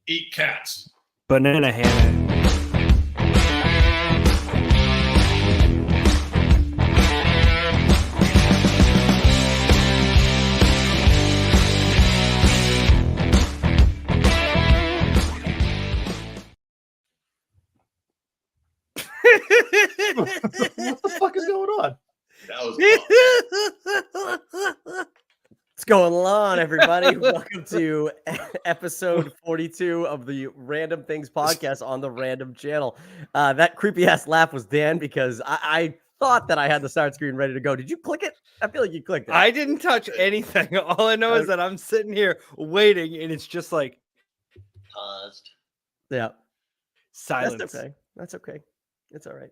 eat cats. Banana hammock. What the fuck is going on? That was What's going on, everybody? Welcome to episode 42 of the Random Things podcast on the Random channel. That creepy ass laugh was Dan because I thought that I had the start screen ready to go. Did you click it? I feel like you clicked it. I didn't touch anything. All I know is that I'm sitting here waiting, and it's just like paused. Yeah. silence. That's okay. That's okay. It's all right.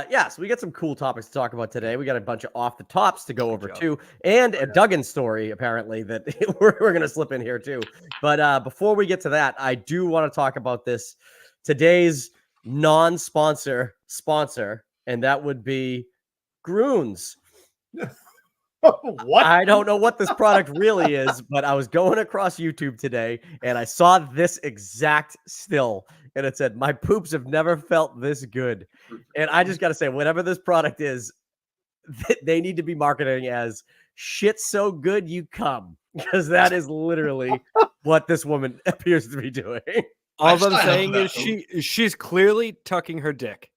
Yeah, so we got some cool topics to talk about today. We got a bunch of off the tops to go over too, and a Duggan story apparently that we're going to slip in here too. But before we get to that, I do want to talk about this today's non-sponsor sponsor, and that would be Groons. What? I don't know what this product really is, but I was going across YouTube today and I saw this exact still, and it said, "My poops have never felt this good." And I just got to say, whatever this product is, they need to be marketing as "shit so good you come," because that is literally what this woman appears to be doing. All I'm saying is she's clearly tucking her dick.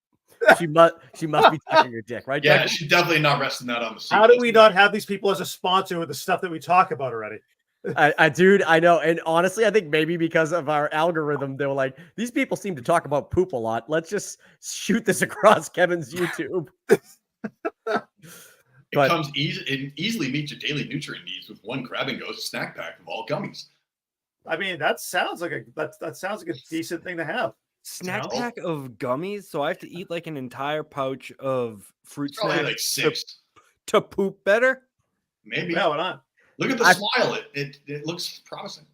She must be tucking her dick, right? Yeah, Doug? she's definitely not resting that on the seat. How do we not have these people as a sponsor with the stuff that we talk about already? Dude, I know. And honestly, I think maybe because of our algorithm, they were like, these people seem to talk about poop a lot. Let's just shoot this across Kevin's YouTube. It easily meets your daily nutrient needs with one grab and go snack pack of all gummies. I mean, that sounds like a decent thing to have. Snack pack of gummies, so I have to eat like an entire pouch of fruit Probably snacks like 6. to poop better. Maybe. No, not. Look at the smile. It looks promising.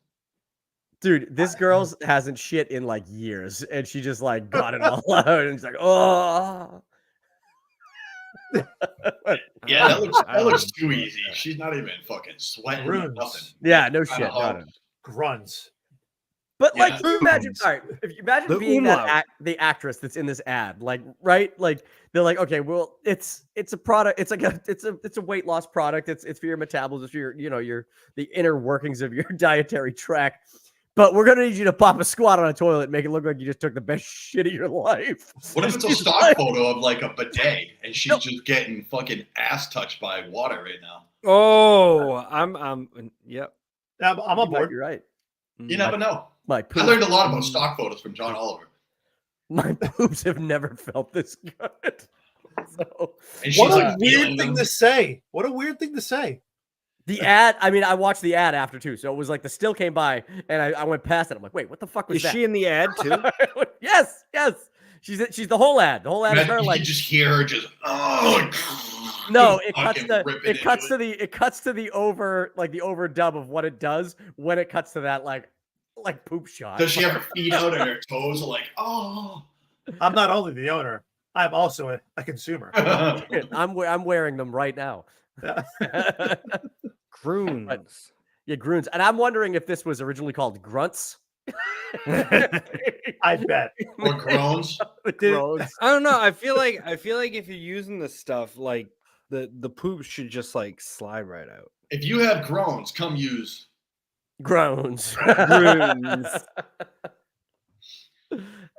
Dude, this girl's hasn't shit in like years, and she just like got it all out, and she's like, "Oh." Yeah, that looks too easy. She's not even fucking sweating or nothing. Yeah, no shit. No. Grunts. But Yeah. like, you imagine, all right, if you imagine The being umlaut. the actress that's in this ad, like, right? Like, they're like, okay, well, it's a product, it's like it's a weight loss product. It's for your metabolism, it's for your the inner workings of your dietary tract. But we're gonna need you to pop a squat on a toilet and make it look like you just took the best shit of your life. What if it's a stock photo of like a bidet and she's just getting fucking ass touched by water right now? Oh, yep. I'm on board. You're right. You never know. My I learned a lot about stock photos from John Oliver. My poops have never felt this good. So, And she's What a like weird feeling thing them. to say. What a weird thing to say. the ad, I mean, I watched the ad after too. So it was like the still came by and I went past it. I'm like, wait, what the fuck was Is that? she in the ad too? Yes. She's the whole ad. The whole ad is Imagine her you like can just hear her just no, it cuts fucking to rip it cuts into to the overdub of what it does when it cuts to that like poop shot. Does she have her feet out and her toes are like, oh? I'm not only the owner, I'm also a consumer. I'm wearing them right now. Groons. Yeah, Groons. And I'm wondering if this was originally called Grunts. I bet. Or groans? Groans. I don't know. I feel like if you're using this stuff, like the poop should just like slide right out. If you have groans, come use. Groans. Groons.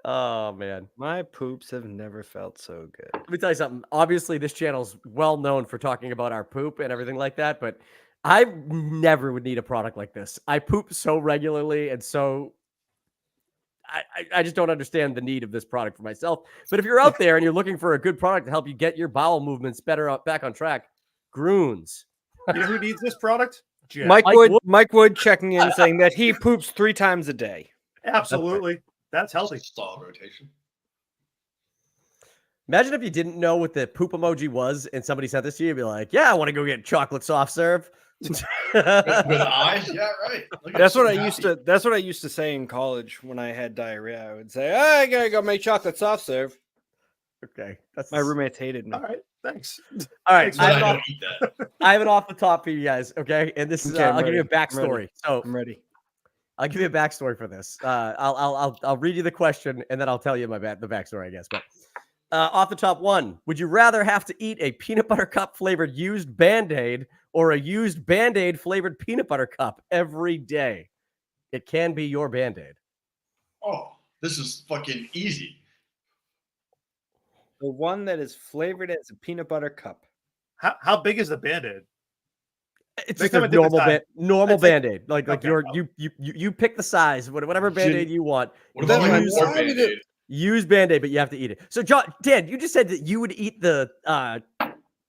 Oh man. My poops have never felt so good. Let me tell you something. Obviously, this channel's well known for talking about our poop and everything like that, but I never would need a product like this. I poop so regularly, and so I just don't understand the need of this product for myself. But if you're out there and you're looking for a good product to help you get your bowel movements better back on track, Groons. You know who needs this product? Jeff. Mike Wood checking in saying that he poops 3 times a day. Absolutely. That's healthy. Stall rotation. Imagine if you didn't know what the poop emoji was and somebody sent this to you, you'd be like, yeah, I want to go get chocolate soft serve. With eyes? Yeah, right. That's what I used to say in college when I had diarrhea. I would say, I gotta go make chocolate soft serve. Okay. That's My roommates hated me. All right. Thanks. All right. Thanks, I don't eat that. I have it off the top for you guys. Okay. And this is, Okay, I'll I'm give you a ready. I'm backstory. ready. So I'm ready. I'll give you a backstory for this. I'll read you the question and then I'll tell you the backstory, I guess. But off the top one, would you rather have to eat a peanut butter cup flavored used Band-Aid or a used Band-Aid flavored peanut butter cup every day? It can be your Band-Aid. Oh, this is fucking easy. The one that is flavored as a peanut butter cup. How big is the Band-Aid? It's They just come a in different normal I'd say- Band-Aid. Like Okay. you pick the size, whatever Band-Aid you want. What about like a Use- war Band-Aid? Use Band-Aid, but you have to eat it. So Dan, you just said that you would eat the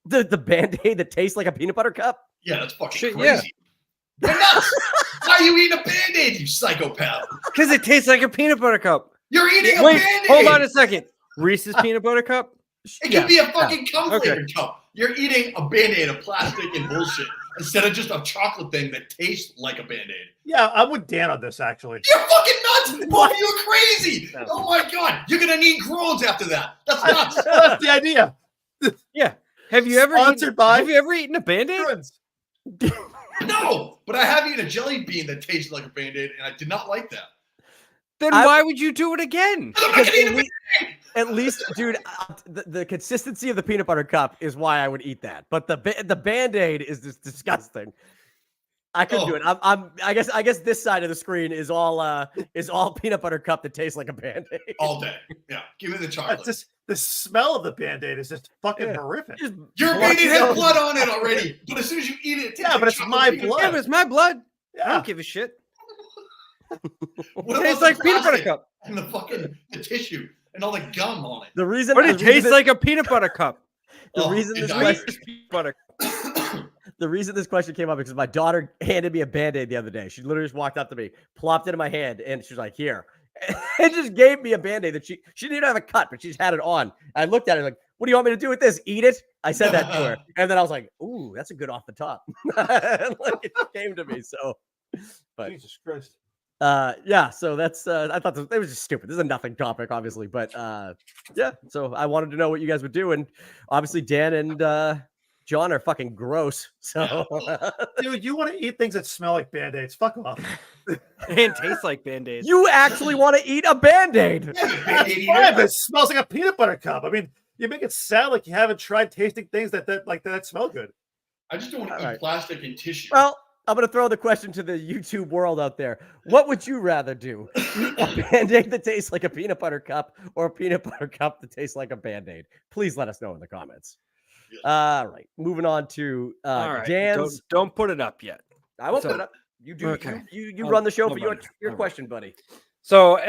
Band-Aid that tastes like a peanut butter cup? Yeah, that's fucking Shit, yeah. crazy. You're nuts. Why are you eating a Band-Aid, you psychopath? Because it tastes like a peanut butter cup. You're eating a Wait, Band-Aid. hold on a second. Reese's peanut butter cup? It could be a fucking cum Okay. flavored cup. You're eating a Band-Aid of plastic and bullshit instead of just a chocolate thing that tastes like a Band-Aid. Yeah, I'm with Dan on this actually. You're fucking nuts! Both of you are crazy! No. Oh my god! You're gonna need Crohn's after that. That's nuts! That's the idea. Yeah. Have you ever Sponsored by- Have you ever eaten a Band-Aid? Friends. No! But I have eaten a jelly bean that tasted like a Band-Aid, and I did not like that. Then I- why would you do it again? 'Cause I'm not gonna eat a Band-Aid! At least, dude, the consistency of the peanut butter cup is why I would eat that. But the Band-Aid is just disgusting. I couldn't do it. I guess this side of the screen is all peanut butter cup that tastes like a Band-Aid. All day. Yeah. Give me the That's chocolate. just the smell of the Band-Aid is just fucking Yeah. horrific. Just Your blood Band-Aid has goes- blood on it already. But as soon as you eat it, it tastes Yeah, like but it's chocolate my peanut blood. Yeah, butter. but it's my blood. I Yeah. don't give a shit. What It about tastes the like peanut butter plastic cup. and the fucking tissue and all the gum on it? The reason But it the tastes reason- like a peanut butter cup. the Oh, reason it this died. question Peanut butter. the reason this question came up is because my daughter handed me a Band-Aid the other day. She literally just walked up to me, plopped it in my hand, and she was like, "Here," and just gave me a Band-Aid that she didn't even have a cut, but she's had it on. I looked at it like, "What do you want me to do with this? Eat it?" I said that to her, and then I was like, "Ooh, that's a good off the top." Like, it just came to me. So, but Jesus Christ. yeah. So that's I thought it was just stupid. This is a nothing topic, obviously, but yeah. So I wanted to know what you guys would do, and obviously Dan and John are fucking gross. So Dude, you want to eat things that smell like Band-Aids. Fuck off. And tastes like Band-Aids. you actually want to eat a Band-Aid? Yeah, the Band-Aid eater. Fine, but it smells like a peanut butter cup. I mean, you make it sound like you haven't tried tasting things that smell good. I just don't want to eat Alright. plastic and tissue. Well, I'm going to throw the question to the YouTube world out there. What would you rather do? Eat a Band-Aid that tastes like a peanut butter cup or a peanut butter cup that tastes like a Band-Aid? Please let us know in the comments. All right. Moving on to All right. Dan's. Don't put it up yet. I won't so- put it up. You do. Okay. You I'll- run the show I'll for your run it. All right. question, buddy. So,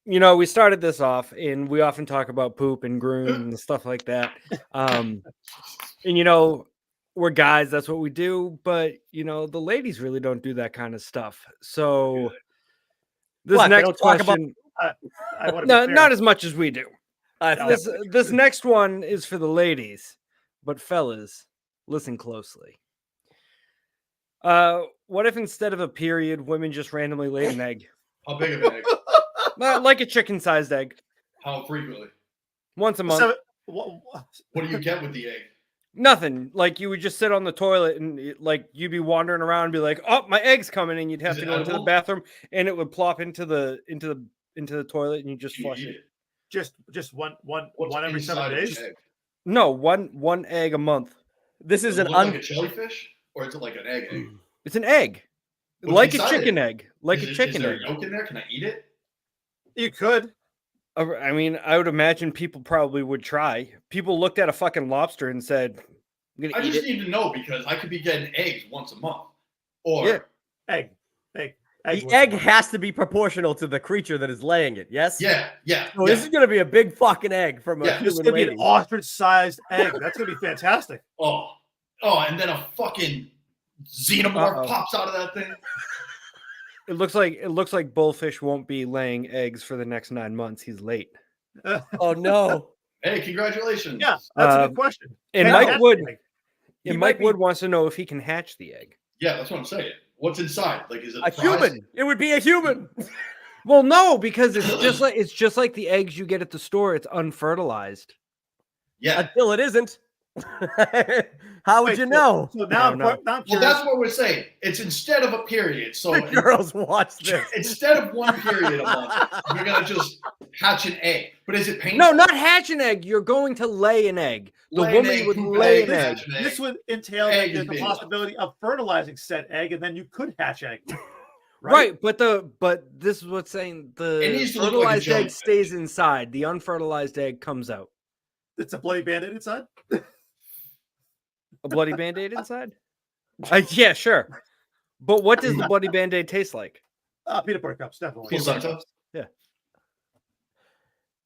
we started this off, and we often talk about poop and groom and stuff like that. And we're guys, that's what we do. But the ladies really don't do that kind of stuff. So, this What, they next don't talk about- question, I want to no, not as much as we do. No. This next one is for the ladies, but fellas, listen closely. What if instead of a period, women just randomly laid an egg? How big of an egg? Like a chicken-sized egg, How frequently? once a month. So, What do you get with the egg? Nothing. Like you would just sit on the toilet and you'd be wandering around and be like, "Oh, my egg's coming," and you'd have Is to it go into the edible? bathroom, and it would plop into the toilet, and you just Do you flush eat it. just one What's every inside 7 of the days. egg? No, one egg a month. This Does is it an look like a jellyfish, or is it like an egg? It's an egg, What's like a inside chicken it? egg, like Is a it- chicken Is there egg. a yolk in there? Can I eat it? You could. I mean, I would imagine people probably would try. People looked at a fucking lobster and said, "I'm I gonna eat just it." need to know because I could be getting eggs once a month, or Yeah. Egg. the was egg one. has to be proportional to the creature that is laying it. Yes. yeah. So yeah. this is gonna be a big fucking egg from a Yeah, This is human gonna be lady. an ostrich-sized egg. That's gonna be fantastic. Oh, and then a fucking xenomorph Uh-oh. pops out of that thing. It looks like Bullfish won't be laying eggs for the next 9 months. He's late. Oh no. Hey, congratulations! Yeah, that's a Uh, good question. And Can I Mike hatch Wood, the egg? He and might Mike be- Wood wants to know if he can hatch the egg. Yeah, that's what I'm saying. What's inside? Like, is it A fries? human. It would be a human. Well, no, because it's just like the eggs you get at the store. It's unfertilized. Yeah, Until it isn't. How would Wait, you know? So now, No. now I'm Well, curious. that's what we're saying. It's instead of a period. So Girls, watch this. instead of one period a month, you're gonna just hatch an egg. But is it painful? No, not hatch an egg. You're going to lay an egg. The Lay an woman egg, would poop lay egg, an hatch egg. an egg. This would entail Egg the is being possibility of fertilizing said egg, and then you could hatch egg. Right, but this is what's saying It the needs to look like a fertilized egg jellyfish. stays inside. The unfertilized egg comes out. It's a bloody bandit inside. A bloody band-aid inside? Yeah, sure. But what does the bloody band-aid taste like? Peanut butter cups, definitely. Placenta?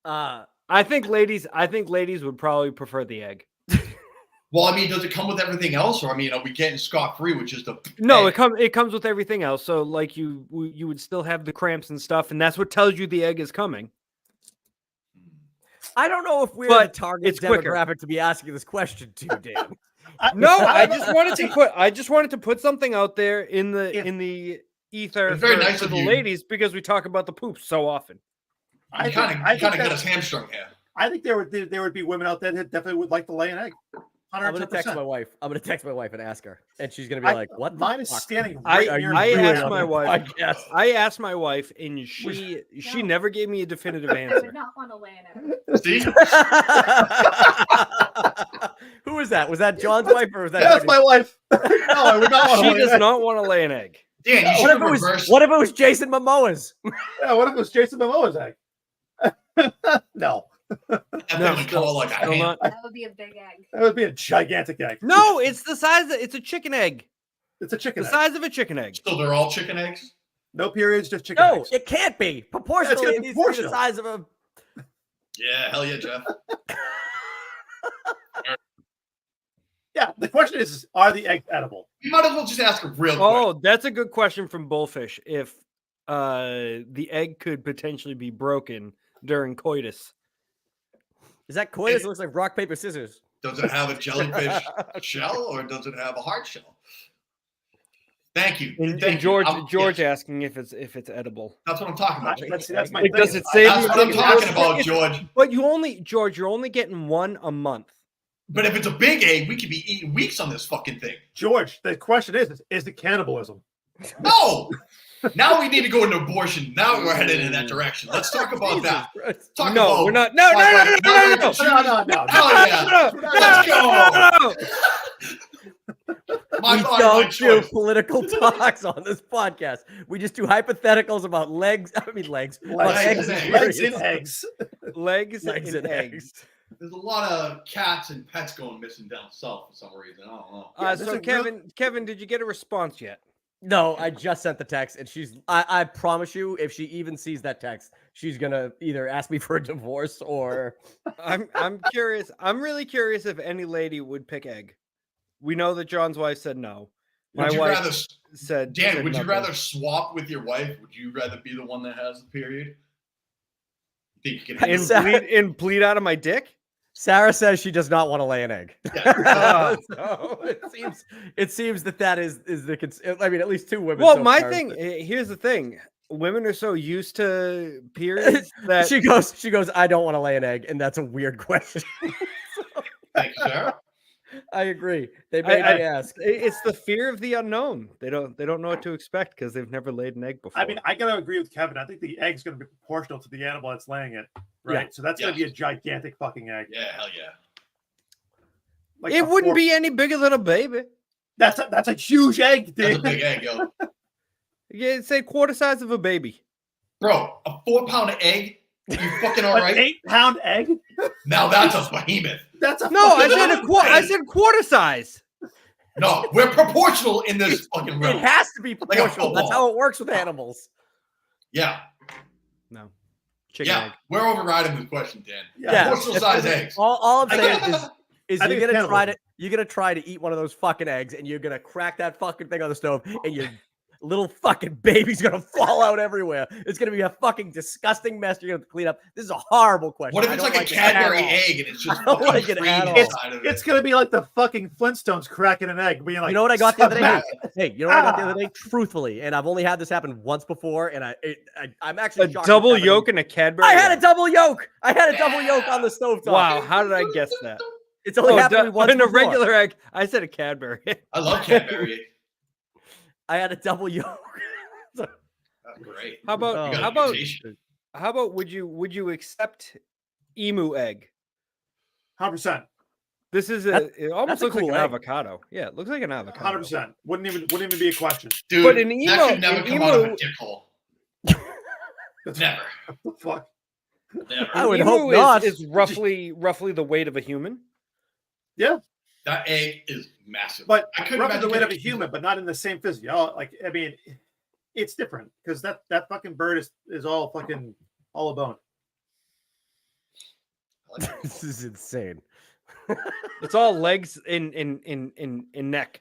I think ladies would probably prefer the egg. Well, I mean, does it come with everything else, or I mean, are we getting scot-free, which is the No, egg? it comes with everything else. So like you would still have the cramps and stuff, and that's what tells you the egg is coming. I don't know if we're But the target it's quicker. demographic to be asking this question to, Dan. No, I just wanted to put something out there in the ether It's very for, nice for of the you. ladies because we talk about the poops so often. You kind of get us hamstrung here. I think there would be women out there that definitely would like to lay an egg. I'm gonna text 110%. my wife. I'm gonna text my wife and ask her, and she's gonna be like, "What?" Mine the is fuck standing I- right near I you asked on my the wife- podcast. I asked my wife, and she never gave me a definitive I answer. would not want to lay an egg. See? Who was that? Was that John's wife or was that? That's my wife. No, I would not want to She lay does an egg. not want to lay an egg. Dan, you What should if, it was, reverse. what if it was Jason Momoa's? Yeah, what if it was Jason Momoa's egg? No, That thing would come out like a Still ham. not. That would be a big egg. that would be a gigantic egg. No, it's the size. It's a chicken egg. It's a chicken The egg. size of a chicken egg. So they're all chicken eggs? No periods, just chicken No, eggs. it can't be. Proportionally, gonna it be needs to be the proportional. size of a. Yeah, hell yeah, Jeff. Yeah, the question is, are the eggs edible? You might as well just ask a real Oh, that's a good question from Bullfish. If the egg could potentially be broken during coitus. Is that coitus? It looks like rock paper scissors. Does it have a jellyfish shell or does it have a hard shell? Thank you. And Thank you. George I'm- George yes, asking if it's edible. that's what I'm talking about. That's my Like, thing. does it say That's what I'm talking about, George. But George, you're only getting one a month. But if it's a big egg, we could be eating weeks on this fucking thing. George, the question is it cannibalism? No. Now we need to go into abortion. Now we're headed in that direction. Let's talk about that. Talk No, about we're not. No. No. Hell yeah. Let's go. My We body, my don't do choice. political talks on this podcast. We just do hypotheticals about legs. About Legs eggs and Legs periods. and eggs. Legs Legs and and eggs. There's a lot of cats and pets going missing down south for some reason. I don't know. Yeah, So there's a Kevin, did you get a response yet? No, I just sent the text, and she's. I promise you, if she even sees that text, she's gonna either ask me for a divorce or. I'm curious. I'm really curious if any lady would pick egg. We know that John's wife said no. My Would you wife rather, said. Dan, said would you nothing. rather swap with your wife? Would you rather be the one that has the period? You think you can and bleed out of my dick? Sarah says she does not want to lay an egg. Yeah. So it seems that is the. I mean, at least two women. Well, so my far. thing. Here's the thing. Women are so used to periods that She goes. I don't want to lay an egg, and that's a weird question. Thank you, Sarah. I agree. They made me ask. it's the fear of the unknown. They don't know what to expect because they've never laid an egg before. I mean, I gotta agree with Kevin. I think the egg's gonna be proportional to the animal that's laying it. Right. Yeah. So that's gonna be a gigantic fucking egg. Yeah, hell yeah. Like it wouldn't be any bigger than a baby. That's a huge egg, That's a dude. big egg, yo. Yeah, it's a quarter size of a baby. Bro, a 4-pound egg? You fucking all An right? 8-pound egg? Now that's a behemoth. That's a No, I fucking said I said quarter size. No, we're proportional in this fucking It realm. has to be a proportional. That's football. how it works with animals. Yeah, No, chicken yeah. egg. We're overriding the question, Dan. Yeah. Proportional size eggs. All I'm saying is I you're think it's gonna try to eat one of those fucking eggs, and you're gonna crack that fucking thing on the stove, and your little fucking baby's gonna fall out everywhere. It's gonna be a fucking disgusting mess. You're gonna have to clean up. This is a horrible question. What if I it's don't like a it at Cadbury all. egg and it's just I don't fucking like it cream at all. inside of it? It's gonna be like the fucking Flintstones cracking an egg, being like, You know what I got the other day? "Smack." Hey, you know what I got the other day? Truthfully, and I've only had this happen once before, and I'm actually A shocked double it happened. yolk and a Cadbury. I had a egg. double yolk. I had a double yolk on the stovetop. Wow, how did I guess that? It's only happened to me Oh, once in a before. regular egg. I said a Cadbury. I love Cadbury. I had a double yolk. That's great. How about Oh. You got how a about mutation. how about would you accept emu egg? 100%. This is it almost that's a looks like cool an egg. avocado. Yeah, it looks like an avocado. 100%. Wouldn't even be a question. Dude, But an that emo- should never an come out of a emo- dick hole. That's Never. what the fuck. Never. I would Emu hope not. is roughly the weight of a human. Yeah, That egg is massive. but I couldn't roughly the imagine weight of a getting- human, but not in the same physique. Like, I mean, it's different because that fucking bird is all fucking all a bone. This is insane. It's all legs in neck.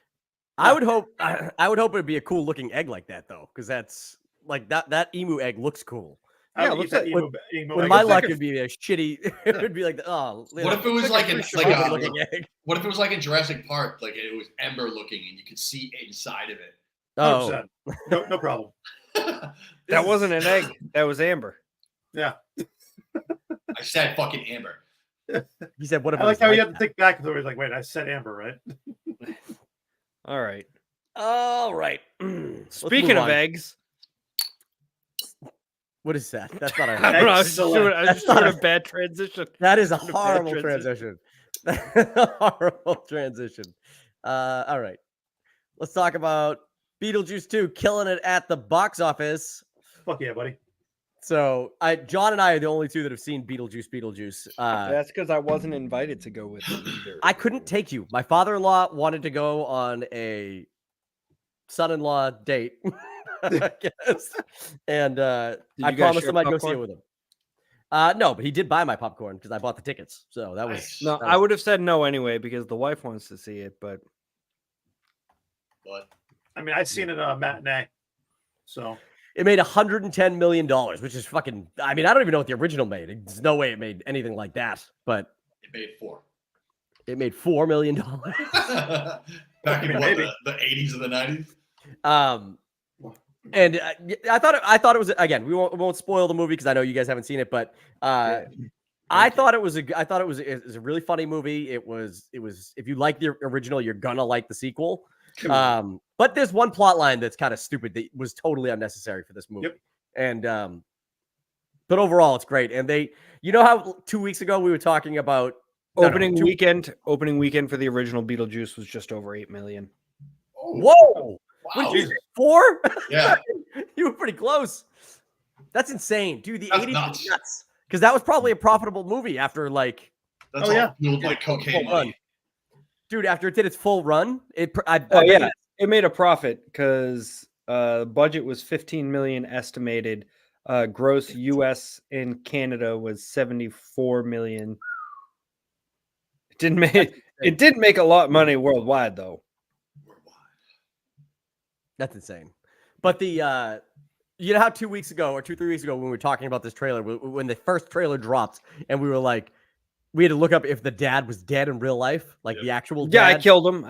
I would hope it'd be a cool looking egg like that though, because that's like that emu egg looks cool. I Yeah, would looks eat that like- emu With egg. my looks like luck, a- it'd be a shitty. It would be like, oh, What if it was like It's like like a looking egg? what if it was like in Jurassic Park, like it was ember looking and you could see inside of it? 100%. No problem. That wasn't an egg. That was amber. Yeah, I said fucking amber. He said, "What if I it like was how you like have to think back. It's like, wait, I said amber, right? All right. that?" All right. Let's Speaking move of on. eggs, What is that? That's not I a. don't know. I was just Excellent. doing, That's not a bad transition. That is a What a bad horrible transition. Horrible transition. All right. Let's talk about Beetlejuice 2 killing it at the box office. Fuck yeah, buddy. So John and I are the only two that have seen Beetlejuice. That's because I wasn't invited to go with them either. I couldn't take you. My father-in-law wanted to go on a son-in-law date, I guess. And I you guys promised share him I'd go see popcorn? it with him. No, but he did buy my popcorn because I bought the tickets. So that was Nice. No, that I was- would have said no anyway because the wife wants to see it. But But I mean, I've seen it on a matinee, so It made $110 million, which is fucking. I mean, I don't even know what the original made. There's no way it made anything like that, but it made 4. it made $4 million. Back in what, Maybe. the 80s and the 90s? And I thought it was again. We won't spoil the movie because I know you guys haven't seen it, but I thought it was a really funny movie. It was if you like the original, you're gonna like the sequel. But there's one plot line that's kind of stupid that was totally unnecessary for this movie. Yep. And but overall, it's great. And you know how 2 weeks ago we were talking about opening weekend for the original Beetlejuice was just over 8 million. Oh, Whoa! wow. Would you say 4? Yeah. You were pretty close. That's insane, dude. The That's 80s nuts. was nuts. Because that was probably a profitable movie after like. That's Oh, all yeah. fueled by cocaine Full money. run. Dude, after it did its full run, Yeah, it made a profit because budget was 15 million estimated. Gross U.S. and Canada was 74 million. It didn't make a lot of money worldwide though. That's insane. But the you know how 2 weeks ago or 2-3 weeks ago when we were talking about this trailer, when the first trailer dropped, and we were like, we had to look up if the dad was dead in real life, like the actual dad. Yeah, I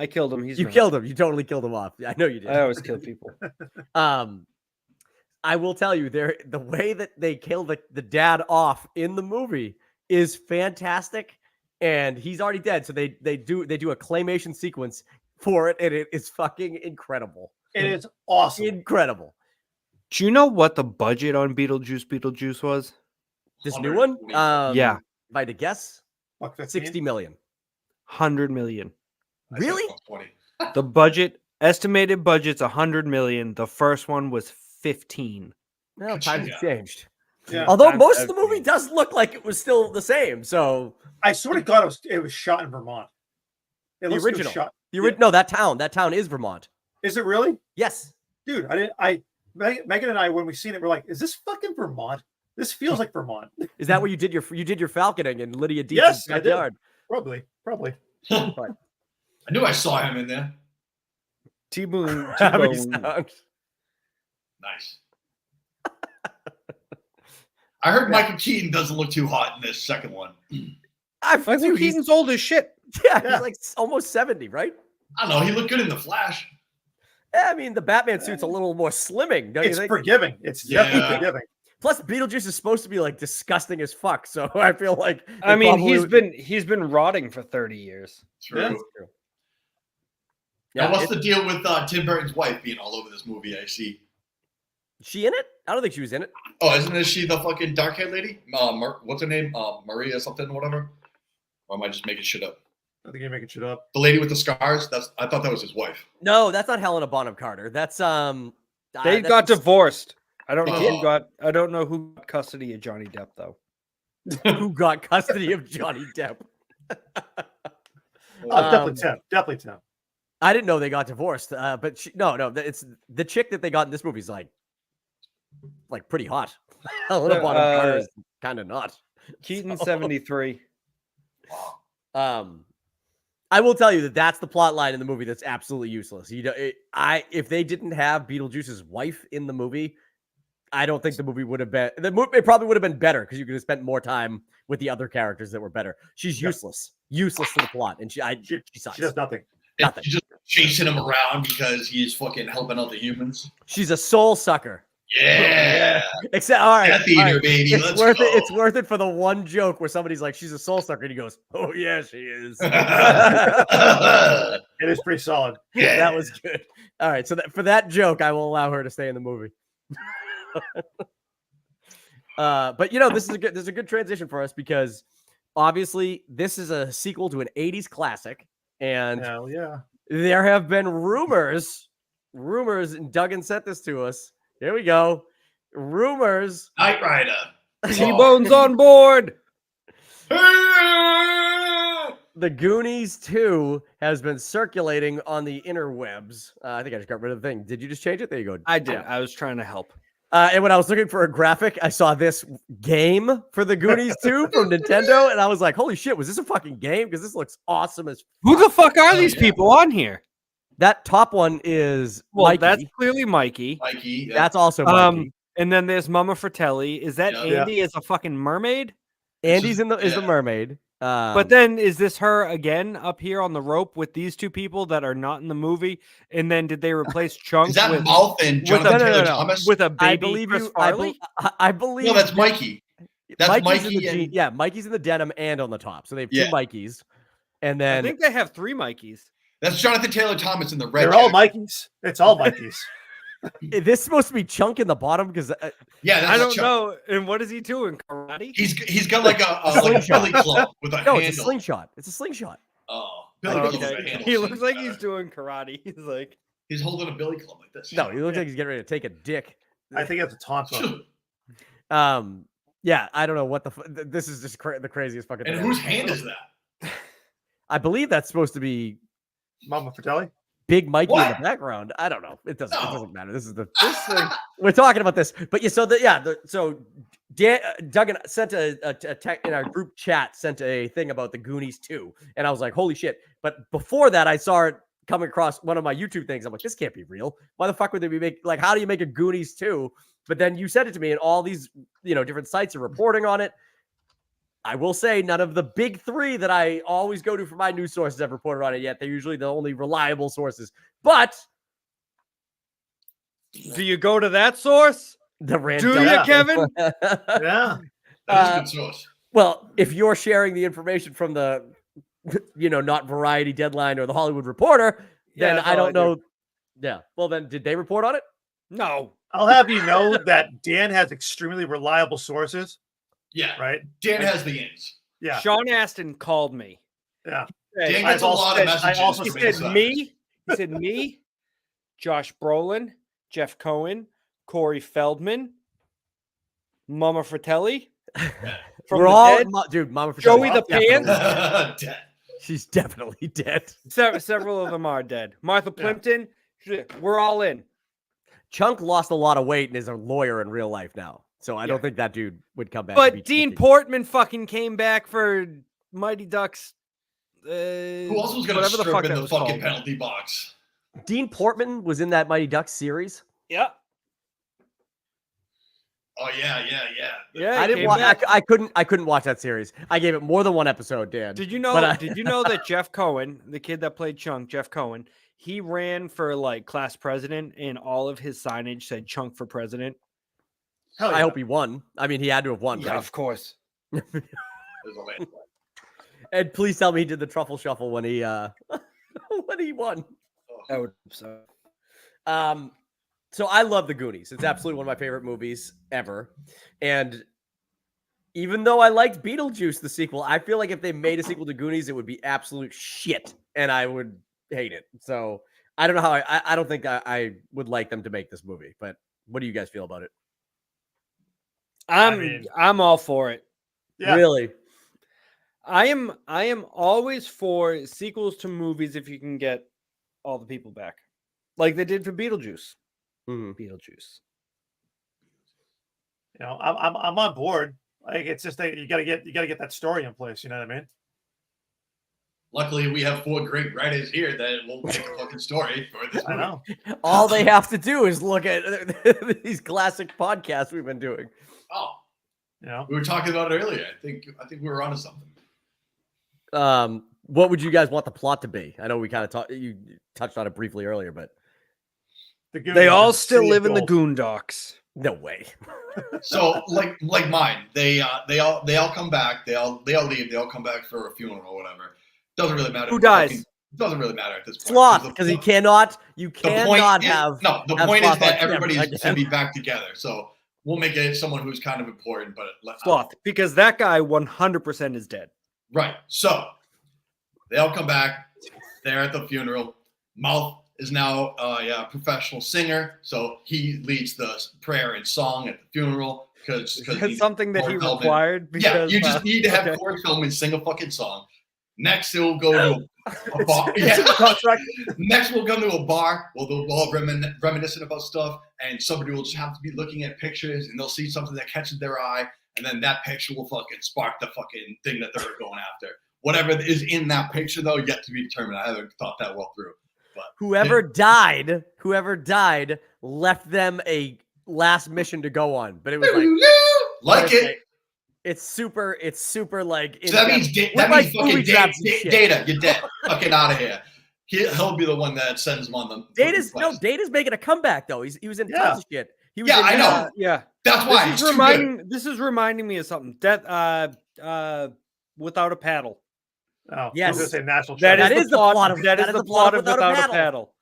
killed him. He's You not. killed him. You totally killed him off. I know you did. I always kill people. I will tell you, the way that they kill the dad off in the movie is fantastic, and he's already dead. So they do a claymation sequence for it, and it is fucking incredible. it is awesome. Incredible. Do you know what the budget on Beetlejuice was? This new one, 140. Yeah, if I had to guess, Buck 15. 60 million. 100 million. I said Really? 20. The estimated budget's 100 million. The first one was 15. Well, times have changed. Yeah. Although Times most of have the movie changed. does look like it was still the same. So I sort of got it was shot in Vermont. It The looks like it was original. shot. no, that town is Vermont. Is it really? Yes. Dude, Megan and I, when we seen it, we're like, is this fucking Vermont? This feels like Vermont. Is that where you did your falconing in Lydia Deep's Yes, I did. backyard? Probably. I knew I saw him in there. T-Boone. How many T-Bone. sounds? Nice. I heard Michael Keaton doesn't look too hot in this second one. Michael Dude, he's- Keaton's old as shit. yeah, Yeah. he's like almost 70, right? I don't know. He looked good in The Flash. Yeah, I mean, the Batman suit's a little more slimming, don't you It's think? forgiving. It's Yeah. definitely forgiving. Plus, Beetlejuice is supposed to be like disgusting as fuck. So I feel like I mean, he's been rotting for 30 years. True. Yeah. true. Now, Yeah, what's the deal with Tim Burton's wife being all over this movie? I see. she in it? I don't think she was in it. Oh, isn't she the fucking dark-haired lady? What's her name? Maria something, whatever. Or am I just making shit up? I think you're making shit up. The lady with the scars. I thought that was his wife. No, that's not Helena Bonham Carter. That's They got divorced. I don't know Oh. who got. I don't know who got custody of Johnny Depp though. who got custody of Johnny Depp. Oh, definitely Tim. Definitely Tim. I didn't know they got divorced. But no, it's the chick that they got in this movie is like pretty hot. Helena Bonham Carter is kind of not. Keaton 73. I will tell you that that's the plot line in the movie that's absolutely useless. If they didn't have Beetlejuice's wife in the movie, I don't think the movie would have been. It probably would have been better because you could have spent more time with the other characters that were better. She's useless to the plot, and she sucks. She does nothing. Nothing. She's just chasing him around because he's fucking helping out the humans. She's a soul sucker. Yeah. Except, all right, Death Eater, all right. baby. It's Let's worth go. it. It's worth it for the one joke where somebody's like, "She's a soul sucker," and he goes, "Oh yeah, she is." Yeah. It is pretty solid. That was good. All right, so for that joke, I will allow her to stay in the movie. But this is a good transition for us because obviously this is a sequel to an 80s classic, and Hell yeah. there have been rumors, and Duggan sent this to us. Here we go. Rumors. Knight Rider. T-Bone's on board. The Goonies 2 has been circulating on the interwebs. I think I just got rid of the thing. Did you just change it? There you go. I did. I was trying to help. And when I was looking for a graphic, I saw this game for the Goonies 2 from Nintendo, and I was like, holy shit, was this a fucking game? Because this looks awesome as Who the fuck are these people on here? That top one is Mikey. That's clearly Mikey. Mikey. That's also Mikey. And then there's Mama Fratelli. Is that Yeah. Andy as a fucking mermaid? Andy's is the mermaid. But then is this her again up here on the rope with these two people that are not in the movie? And then did they replace Chunk Is that with, Mouth and with Jonathan no, no, Taylor no. Thomas? with a baby I believe Chris you. Farley? I believe. No, that's Mikey. That's Mikey's Mikey. in the Mikey's in the denim and on the top. So they have two Yeah. Mikeys. And I then think they have 3 Mikeys. That's Jonathan Taylor Thomas in the red. They're all jacket. Mikeys. It's all Mikeys. is this supposed to be Chunk in the bottom? Because Yeah, that's I don't Chuck. know. And what is he doing? Karate? He's got like a slingshot. billy club with a no, handle. it's a slingshot. It's a slingshot. Oh, Oh, billy club with a okay. handle. He looks like Uh, he's doing karate. He's like, He's holding a billy club like this. No, he looks like he's getting ready to take a dick. I think that's a taunt song. Yeah, I don't know what this is just the craziest fucking And thing. whose hand is that? I believe that's supposed to be Mama Fratelli. Big Mikey in What? the background. I don't know. It doesn't. It No. doesn't matter. This is we're talking about this. But yeah, so Duggan sent a tech in our group chat, sent a thing about the Goonies 2, and I was like, holy shit! But before that, I saw it coming across one of my YouTube things. I'm like, this can't be real. Why the fuck would they be how do you make a Goonies 2? But then you sent it to me, and all these different sites are reporting on it. I will say none of the big 3 that I always go to for my news sources have reported on it yet. They're usually the only reliable sources. But do you go to that source? the random. Do you, Kevin? Yeah. That is a good source. Well, if you're sharing the information from the, not Variety, Deadline, or the Hollywood Reporter, then that's I all don't know. Yeah. Well, then did they report on it? No. I'll have you know that Dan has extremely reliable sources, Yeah, right? Dan has the ends. Yeah. Sean Astin called me. Yeah. Hey, Dan gets a lot of messages. also he from said inside. me. He said me, Josh Brolin, Jeff Cohen, Corey Feldman, Mama Fratelli. From We're the all, dead, dude. Mama Joey Fratelli, the definitely- Pants. Dead. She's definitely dead. Several of them are dead. Martha Plimpton. We're all in. Chunk lost a lot of weight and is a lawyer in real life now. So I don't think that dude would come back. to be But Dean Chunky. Portman fucking came back for Mighty Ducks. Who else was going to whatever the strip fuck in that the was fucking called. penalty box? Dean Portman was in that Mighty Ducks series. Yeah. Oh yeah. Yeah. I he didn't came watch. back. I couldn't watch that series. I gave it more than one episode, Dan. Did you know? But Did you know that Jeff Cohen, the kid that played Chunk, Jeff Cohen, he ran for like class president, and all of his signage said "Chunk for president." Hell yeah. I hope he won. I mean, he had to have won, Yeah, right? of course. There's a landslide. And please tell me he did the truffle shuffle when he when he won. I would hope so. So I love the Goonies. It's absolutely one of my favorite movies ever. And even though I liked Beetlejuice, the sequel, I feel like if they made a sequel to Goonies, it would be absolute shit, and I would hate it. So I don't know how I don't think I would like them to make this movie. But what do you guys feel about it? I'm all for it. Yeah. Really? I am always for sequels to movies if you can get all the people back, like they did for Beetlejuice. Beetlejuice. You know, I'm on board. Like it's just that you gotta get that story in place. You know what I mean? Luckily, we have 4 great writers here that will make a fucking story for this movie. I know. All they have to do is look at these classic podcasts we've been doing. Oh, You know, we were talking about it earlier. I think we were onto something. What would you guys want the plot to be? I know we kind of you touched on it briefly earlier, but They all Goonies, still City live of in the Gold. Goondocks. no way. So like mine, they all come back. They all leave. They all come back for a funeral or whatever. Doesn't really matter. Who dies? Doesn't really matter at this point. Sloth, because you cannot The have. the have point is Sloth that on camera everybody's again. gonna be back together. So we'll make it someone who's kind of important, but Sloth, because that guy 100% is dead. Right. So they all come back. They're at the funeral. Mouth is now a professional singer, so he leads the prayer and song at the funeral because That's something that he Corey Feldman. required. Because, you just need to have okay. Corey Feldman sing a fucking song. Next, he'll go to a bar. Next, we'll come to a bar. We'll all reminiscent about stuff, and somebody will just have to be looking at pictures, and they'll see something that catches their eye, and then that picture will fucking spark the fucking thing that they're going after. Whatever is in that picture, though, yet to be determined. I haven't thought that well through. But Whoever died left them a last mission to go on, but it was like it. It's super like. So that means fucking Data. You're dead. Fucking out of here. He'll be the one that sends them on them. Data's making a comeback though. He was in tons of shit. He was I know. Yeah, That's why this is reminding me of something. Without a paddle. Oh, yes. I was gonna say National That Treasure. is the plot of Without a Paddle.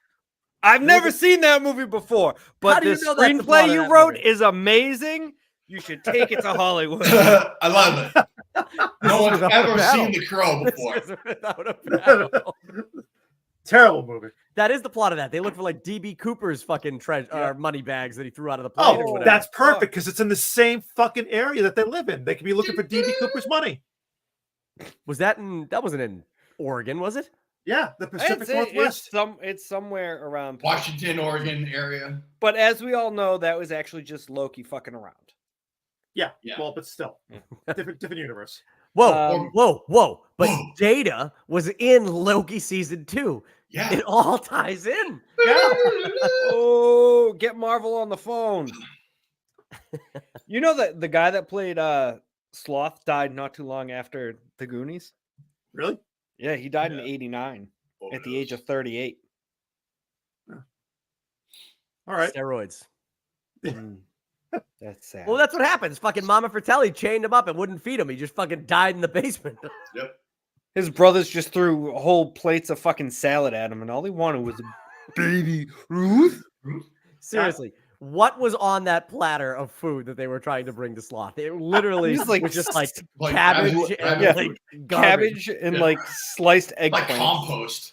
I've never seen that movie before, but the screenplay you wrote is amazing. You should take it to Hollywood. I love it. No one's ever seen The Crow before. Without a Paddle. Terrible movie. That is the plot of that. They look for like DB Cooper's fucking money bags that he threw out of the plane. or Oh, whatever. that's perfect because it's in the same fucking area that they live in. They could be looking for DB Cooper's money. That wasn't in Oregon, was it? Yeah, the Pacific Northwest. It's somewhere around Washington, Oregon area. But as we all know, that was actually just Loki fucking around. Yeah. Yeah. Well, but still, different universe. Whoa! But Data was in Loki season 2. Yeah. It all ties in. Yeah. Oh, get Marvel on the phone. You know that the guy that played Sloth died not too long after the Goonies? Really? Yeah, he died in 89 at the age of 38. All right. Steroids. That's sad. Well, that's what happens. Fucking Mama Fratelli chained him up and wouldn't feed him. He just fucking died in the basement. Yep. His brothers just threw whole plates of fucking salad at him, and all he wanted was a baby Ruth. Seriously. What was on that platter of food that they were trying to bring to Sloth? It literally was just like cabbage and cabbage and like sliced eggplant. Like compost.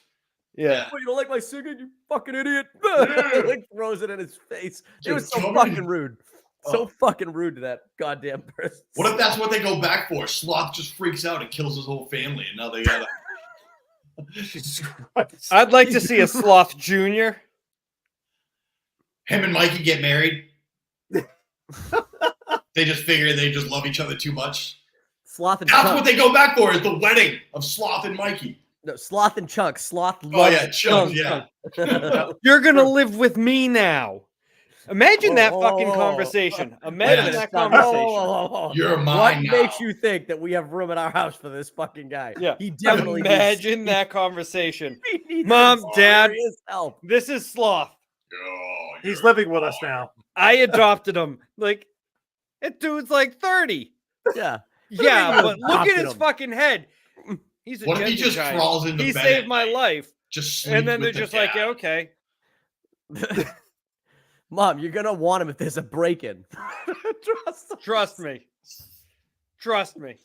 Yeah. Oh, you don't like my singing, you fucking idiot. Like throws it in his face. It was so fucking rude. So fucking rude to that goddamn person. What if that's what they go back for? Sloth just freaks out and kills his whole family, and now they gotta. Jesus Christ. I'd like to see a Sloth Jr. Him and Mikey get married. They just figure they just love each other too much. Sloth and That's Chunk. what they go back for, is the wedding of Sloth and Mikey. No, Sloth and Chunk. Sloth loves Oh, yeah, Chunk, yeah. You're going to live with me now. Imagine that fucking conversation. Imagine that conversation. You're mine now. What makes you think that we have room in our house for this fucking guy? Yeah. He definitely Imagine that conversation. He needs Mom, some Dad, serious help. this is Sloth. Oh, He's living with us now. I adopted him. Like, That dude's like 30. Yeah. Yeah, but look at adopted his him. fucking head. He's a What if he ginger just giant. crawls into He bed saved at my night? life. Just sleeps And then they're with the just like, cat. yeah, okay. Mom, you're gonna want him if there's a break-in. Trust me. Trust me.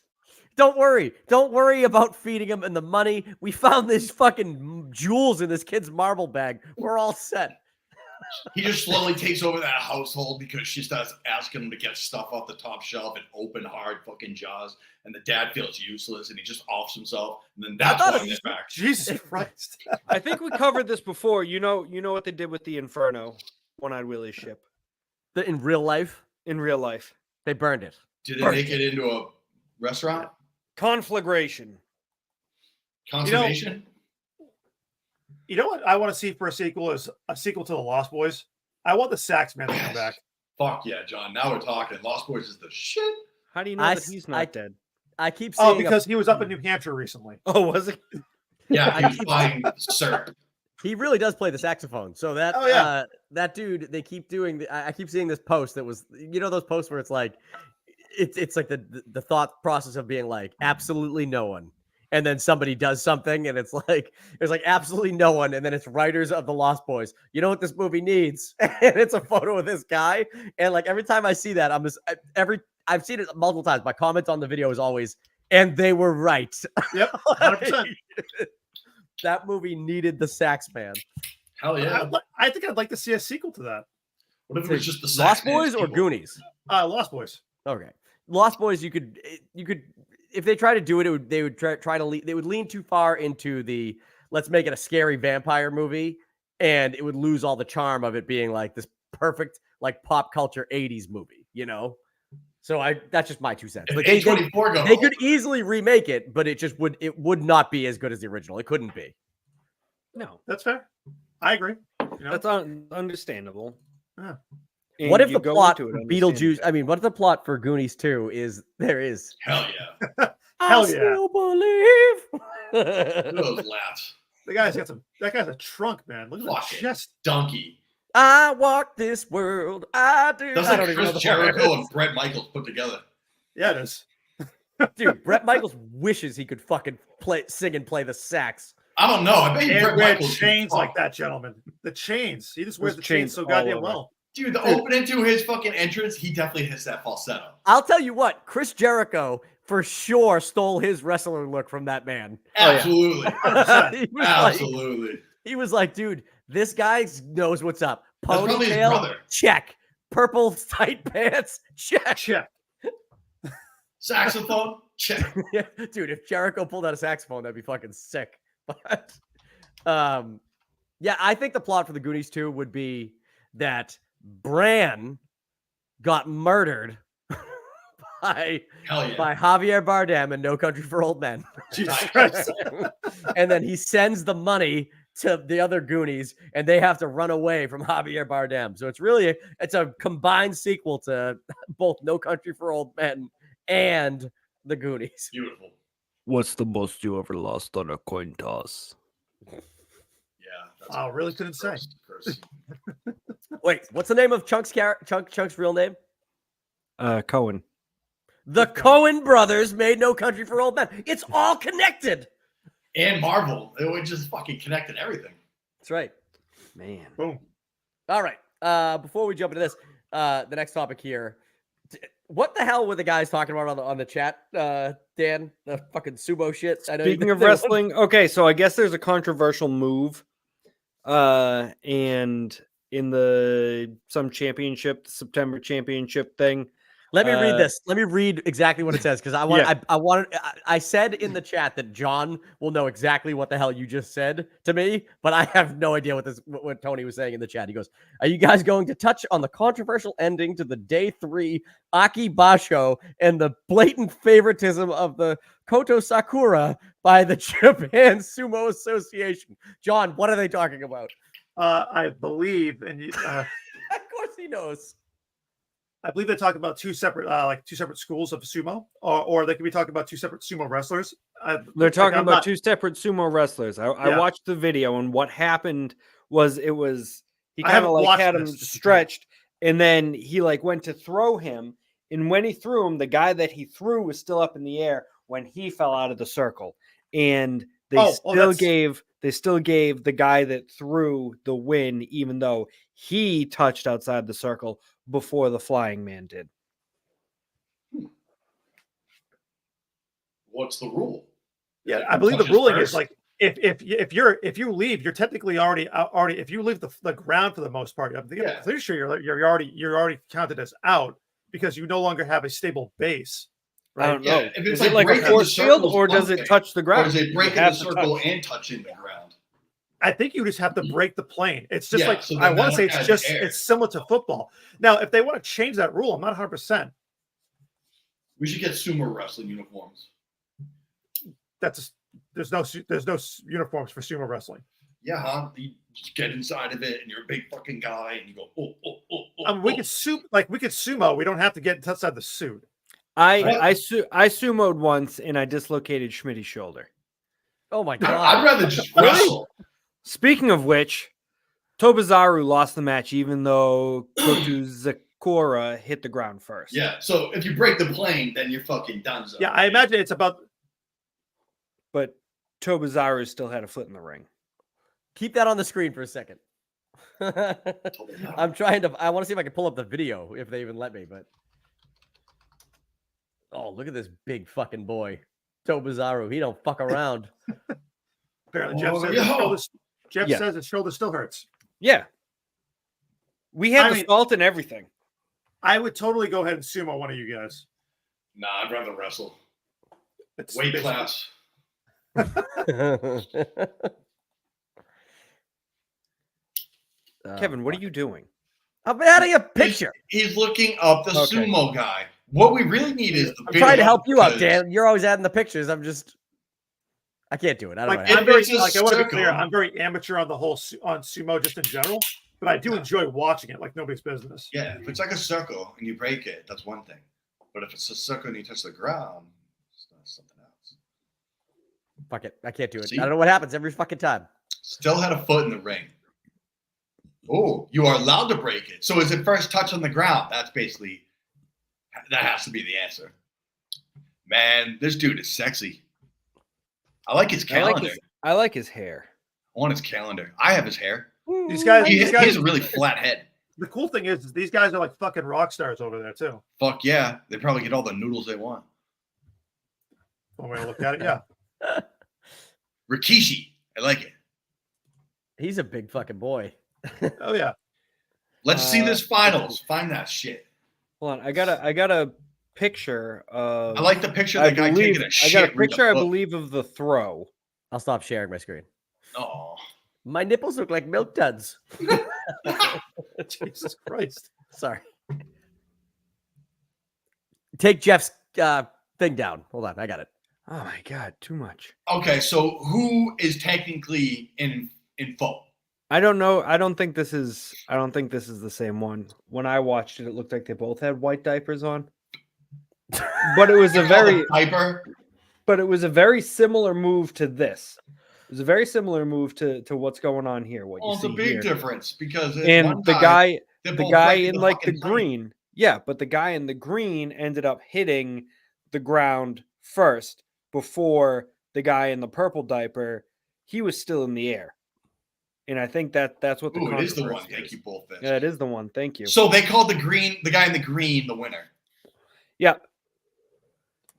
Don't worry. Don't worry about feeding him and the money. We found these fucking jewels in this kid's marble bag. We're all set. He just slowly takes over that household because she starts asking him to get stuff off the top shelf and open hard fucking jaws. And the dad feels useless and he just offs himself. And then that's why they're back. Jesus Christ. I think we covered this before. You know what they did with the Inferno, One-Eyed Willie's ship In real life, in real life. they burned it. Did they make it into a restaurant? Conflagration. Conservation? You know what I want to see for a sequel is a sequel to The Lost Boys. I want the Sax Man to come back. Fuck yeah, John. Now we're talking. Lost Boys is the shit. How do you know I that s- he's I- not dead? I keep seeing Oh, because he was up in New Hampshire recently. Oh, was it? Yeah, he was buying syrup. he really does play the saxophone. So that Oh, yeah. that dude, they keep doing. I keep seeing this post that was, those posts where it's like, it's like the thought process of being like absolutely no one, and then somebody does something, and it's like there's like absolutely no one, and then it's writers of the Lost Boys. You know what this movie needs, and it's a photo of this guy, and like every time I see that, I've seen it multiple times. My comment on the video is always, and they were right. Yep, 100%. That movie needed the sax man. Hell yeah. I think I'd like to see a sequel to that. What if it was just the Lost Sax Man Boys or sequel? Goonies? Lost Boys. Okay, Lost Boys. You could if they try to do it, they would try to they would lean too far into the let's make it a scary vampire movie, and it would lose all the charm of it being like this perfect like pop culture 80s movie, So that's just my 2 cents. If Like A24 go, they could easily remake it, but it would not be as good as the original. It couldn't be. No, That's fair. I agree. that's understandable. Yeah. And What if you the go plot into for it Beetlejuice? understanding. I mean, what if the plot for Goonies 2 is there is? hell yeah. Hell I yeah. still Look believe. at those laughs. That guy's a trunk, man. Look at Fuck that it. chest. Donkey. I walk this world. I do. That's I like don't even know Chris the words. Jericho and Bret Michaels put together. Yeah, it is. Dude, Bret Michaels wishes he could fucking sing and play the sax. I don't know. I bet you And Bret wear Michaels can chains fuck. like that, gentlemen. The chains. He just wears Those the chains chains so all goddamn over. well. Dude, the opening to his fucking entrance, he definitely hits that falsetto. I'll tell you what, Chris Jericho for sure stole his wrestler look from that man. Absolutely. he, was Absolutely. he was like, dude, this guy knows what's up. That's probably his Ponytail, brother. check. Purple tight pants, check. Check. Saxophone, check. Yeah, dude, if Jericho pulled out a saxophone, that'd be fucking sick. But yeah, I think the plot for the Goonies 2 would be that Bran got murdered by Hell yeah. Javier Bardem in No Country for Old Men. Jesus Christ. And then he sends the money to the other Goonies, and they have to run away from Javier Bardem. So it's a combined sequel to both No Country for Old Men and the Goonies. Beautiful. What's the most you ever lost on a coin toss? Yeah. That's I really couldn't say. gross. Wait, what's the name of Chunk's real name? Cohen. The Coen brothers made No Country for Old Men. It's all connected. And Marvel. It would just fucking connected everything. That's right. Man. Boom. All right. Before we jump into this, the next topic here. What the hell were the guys talking about on the chat, Dan? The fucking sumo shit. I know Speaking of wrestling, okay, so I guess there's a controversial move. And in some championship, the September championship thing. Let me read this. Let me read exactly what it says because I want. Yeah. I said in the chat that John will know exactly what the hell you just said to me, but I have no idea what Tony was saying in the chat. He goes, "Are you guys going to touch on the controversial ending to the Day 3 Aki Basho and the blatant favoritism of the Koto Sakura by the Japan Sumo Association?" John, what are they talking about? I believe, and Of course he knows. I believe they're talking about two separate schools of sumo, or they could be talking about two separate sumo wrestlers. They're talking I'm about not- two separate sumo wrestlers. I Yeah. watched the video, and what happened was he I kind of haven't like watched had him this, just to be clear. stretched, and then he like went to throw him, And when he threw him, the guy that he threw was still up in the air when he fell out of the circle. And they still gave the guy that threw the win, even though he touched outside the circle before the flying man did. What's the rule? Yeah, I believe the ruling is like if you leave, you're technically already if you leave the ground for the most part. I'm pretty sure you're already counted as out because you no longer have a stable base. Right? I don't know. If it's Is it like a force field, or does it touch the ground? Or does it break in the circle and touch in the ground? I think you just have to break the plane. It's just like so I want to say it's similar to football. Now, if they want to change that rule, I'm not 100%. We should get sumo wrestling uniforms. There's no uniforms for sumo wrestling. Yeah, huh? You just get inside of it, and you're a big fucking guy, and you go, I mean, we could sumo. We don't have to get inside the suit. I sumoed once, and I dislocated Schmitty's shoulder. Oh my god! I'd rather just wrestle. Speaking of which, Tobizaru lost the match, even though Kotuzakura hit the ground first. Yeah, so if you break the plane, then you're fucking done. Yeah, I imagine it's about. But Tobizaru still had a foot in the ring. Keep that on the screen for a second. I'm trying to. I want to see if I can pull up the video if they even let me. But oh, look at this big fucking boy, Tobizaru. He don't fuck around. Apparently, Jeff says his shoulder still hurts. Yeah, we had the salt and everything. I would totally go ahead and sumo one of you guys. Nah, I'd rather wrestle. It's weight class. Kevin, what are you doing? I'm adding a picture. He's looking up the sumo guy. What we really need is the I'm trying to help you out, Dan. You're always adding the pictures. I can't do it. I don't know. I want to be clear. I'm very amateur on the whole on sumo just in general, but I do enjoy watching it like nobody's business. Yeah, if it's like a circle and you break it, that's one thing. But if it's a circle and you touch the ground, it's something else. Fuck it. I can't do it. See? I don't know what happens every fucking time. Still had a foot in the ring. Oh, you are allowed to break it. So is it first touch on the ground? That has to be the answer. Man, this dude is sexy. I like his calendar. I like his hair. I want his calendar. I have his hair. These guys, he has a really flat head. The cool thing is these guys are like fucking rock stars over there too. Fuck yeah. They probably get all the noodles they want. One way to look at it, yeah. Rikishi. I like it. He's a big fucking boy. Oh yeah. Let's see this finals. Find that shit. Hold on. I got a picture of. I like the picture of the guy taking a shit. I got a picture, I believe, of the throw. I'll stop sharing my screen. Oh. My nipples look like milk duds. Jesus Christ. Sorry. Take Jeff's thing down. Hold on. I got it. Oh my god, too much. Okay, so who is technically in fault? I don't know. I don't think this is the same one. When I watched it, it looked like they both had white diapers on. But it was a very similar move to this. It was a very similar move to what's going on here. What you see it's a big here. difference because and the guy in like the green, but the guy in the green ended up hitting the ground first before the guy in the purple diaper. He was still in the air. And I think that's what the it is the one. controversy Thank you, Bullfish. Yeah, it is the one. Thank you. So they called the guy in the green, the winner. Yeah.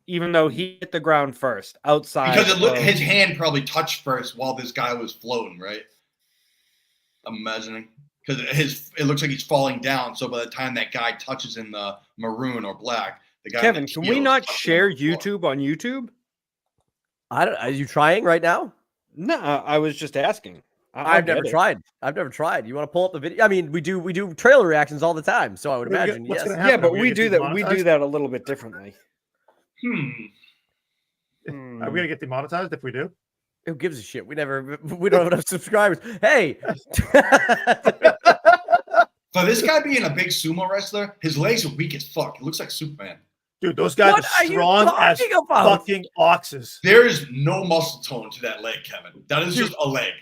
Even though he hit the ground first, outside. Because his hand probably touched first while this guy was floating, right? I'm imagining. Because it looks like he's falling down. So by the time that guy touches in the maroon or black, the guy. Kevin, can we not share YouTube on YouTube? Are you trying right now? No, I was just asking. I've never tried. You want to pull up the video? I mean, we do trailer reactions all the time, so I would imagine. Yes. Yeah, but we do that. We do that a little bit differently. Are we gonna get demonetized if we do? Who gives a shit? We don't have enough subscribers. Hey. For this guy being a big sumo wrestler, his legs are weak as fuck. It looks like Superman. Dude, those guys are strong as fucking oxes. There is no muscle tone to that leg, Kevin. That is just a leg.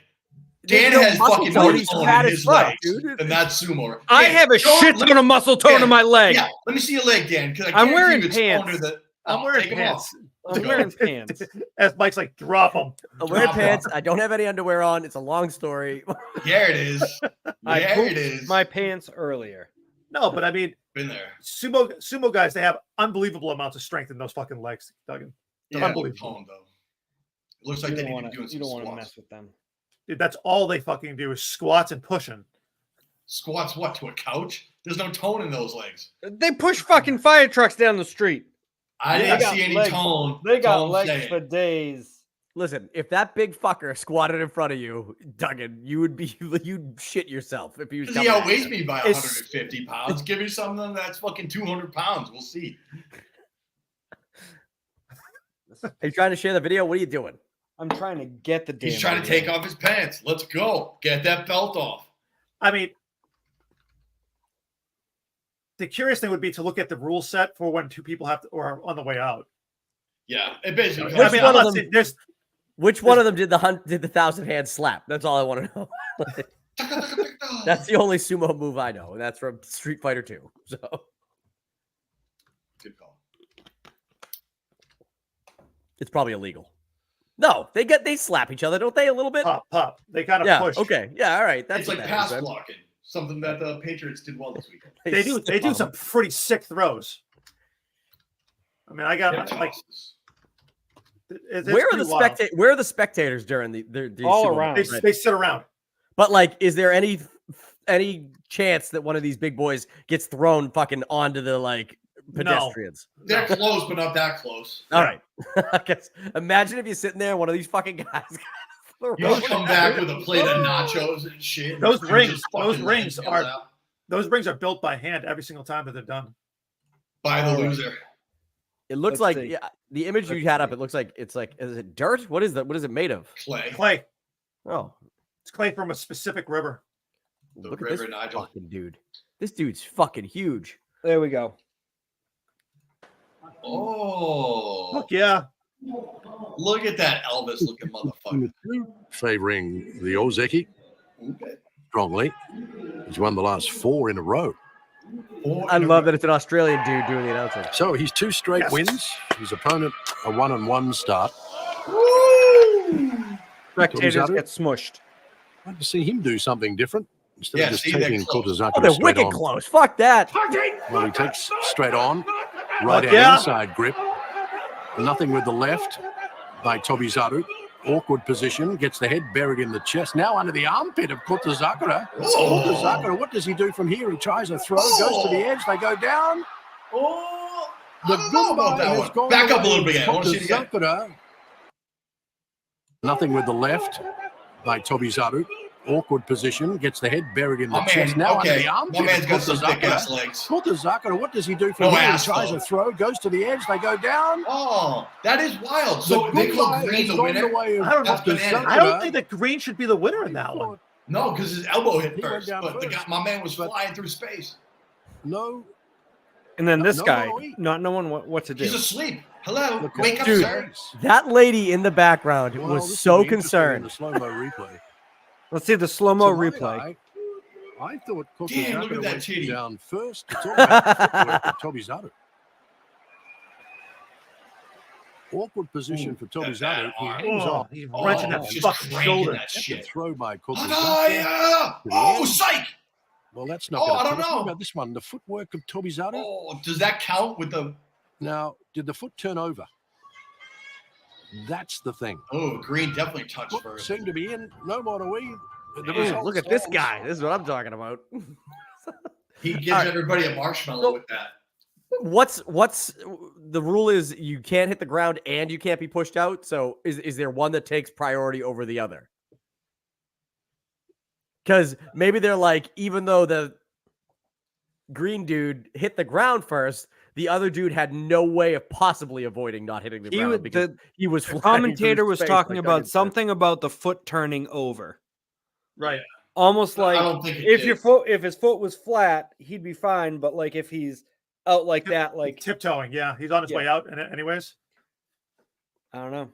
Dan no has muscle fucking tone. more He's tone fat in as his fuck, legs dude. than that sumo. I Dan, have a shit ton of muscle tone in my leg. Yeah, let me see your leg, Dan, because I'm wearing pants. I'm wearing take 'em pants. off. I'm wearing pants. As Mike's like, drop them. I'm wearing Drop pants. I don't have any underwear on. It's a long story. Yeah, it is. I Yeah, pooped it is. my pants earlier. No, but I mean, Been there. sumo guys, they have unbelievable amounts of strength in those fucking legs, Duggan. Yeah, Unbelievable. tone, though. It looks like You they don't need wanna- to be doing you some don't want to squats. mess with them. Dude, that's all they fucking do is squats and pushing. Squats what, to a couch? There's no tone in those legs. They push fucking fire trucks down the street. I They didn't got see any legs. tone. They got Tone legs saying. for days. Listen, if that big fucker squatted in front of you, Duggan, you'd shit yourself if he was. Because he coming at outweighs you. me by It's- 150 pounds. Give me something that's fucking 200 pounds. We'll see. Are you trying to share the video? What are you doing? I'm trying to get the damn He's trying to video. take off his pants. Let's go. Get that belt off. I mean, the curious thing would be to look at the rule set for when two people have to, or are on the way out. Yeah, it basically. I mean, I'm one of not them- saying there's Which one of them did the 1,000 hand slap? That's all I want to know. That's the only sumo move I know, and that's from Street Fighter 2. So Good call. it's probably illegal. No, they slap each other, don't they? A little bit. pop. They kind of Yeah. push. Okay. Yeah. All right. That's It's what like that is, pass then. blocking. Something that the Patriots did well this weekend. They do some pretty sick throws. I mean, I got Hip like tosses. Where are the spectators during these All sumo around. matches, right? they sit around. But like, is there any chance that one of these big boys gets thrown fucking onto the like pedestrians? They're close, but not that close. All right. I guess imagine if you're sitting there, one of these fucking guys. You just come back with a plate of nachos and shit. Those and rings- just those fucking rings land are- out Those rings are built by hand every single time that they're done. by the loser. It looks Let's like see. yeah, the image you had up. It looks like is it dirt? What is that? What is it made of? Clay. Clay. Oh, It's clay from a specific river. The look at River this Nigel. fucking dude. This dude's fucking huge. There we go. Oh, Look, yeah. look at that Elvis looking motherfucker. Favouring the Ozeki Okay. strongly. He's won the last 4 in a row. I love that it's an Australian dude doing the announcing. So he's 2 straight Yes. wins. His opponent a 1-1 start. Spectators Kotazaru? get smushed. I'd like to see him do something different instead Yeah, of just see, they're taking close. Kotazaru Oh, they're straight wicked on. close. Fuck that. Well, he takes straight on, right Yeah. hand inside grip. Nothing with the left by Tobizaru. Awkward position, gets the head buried in the chest. Now under the armpit of Kotazakura. Kotazakura, what does he do from here? He tries a throw, goes to the edge, they go down. Oh, The I don't know about goodbye that has one. gone Back up a away. little bit again. I want to see it again. Kotazakura. Nothing with the left by Tobizaru. Awkward position, gets the head buried in the My chest. man, Now under okay. the armpit My man's of got some thick Kotazakura. ass legs. Kotazakura, what does he do from No here? He asshole. tries a throw, goes to the edge, they go down. Oh, that is wild. The So they call goodbye Green has the gone winner? the way of I don't know. Kotazakura. I don't think that Green should be the winner in that one. No, because his elbow hit He went first. down But the first. guy, my man was But- flying through space. No, And then this No, guy, no, he- not knowing what to do. He's asleep. Hello, Look, wake up, dude. sir. That lady in the background Well, was this so will be interesting in concerned. the slow-mo replay. Let's see the slow-mo To my replay. eye, I thought Damn, look at Kotazakura that went titty. down first. It's all about the footwork of Tobizaru. Awkward position for that Tobizaru. He arm. hangs Oh, off. he's Oh, wrenching that just fucking cranking shoulder. that That's a shit. throw by Kotazakura. Ah, To the oh, end. psych. Well, that's not Oh, going I to don't tell us. What know. about this one? The footwork of Tobizaru. Oh, does that count with the? Now, did the foot turn over? That's the thing. Oh, Green definitely touched Foot first. seemed to be in. No more do we. The Ooh, result look at this stands. guy. This is what I'm talking about. He gives All right. everybody a marshmallow So- with that. What's the rule is you can't hit the ground and you can't be pushed out. So is there one that takes priority over the other? Because maybe they're like, even though the green dude hit the ground first, the other dude had no way of possibly avoiding not hitting the He ground would, because he was the flying commentator through was space talking like about Duggan said. something about the foot turning over. Right. Almost I like don't think it if did. your foot, if his foot was flat, he'd be fine. But like if he's out like that, like Tiptoeing. Yeah. He's on his Yeah. way out. Anyways. I don't know.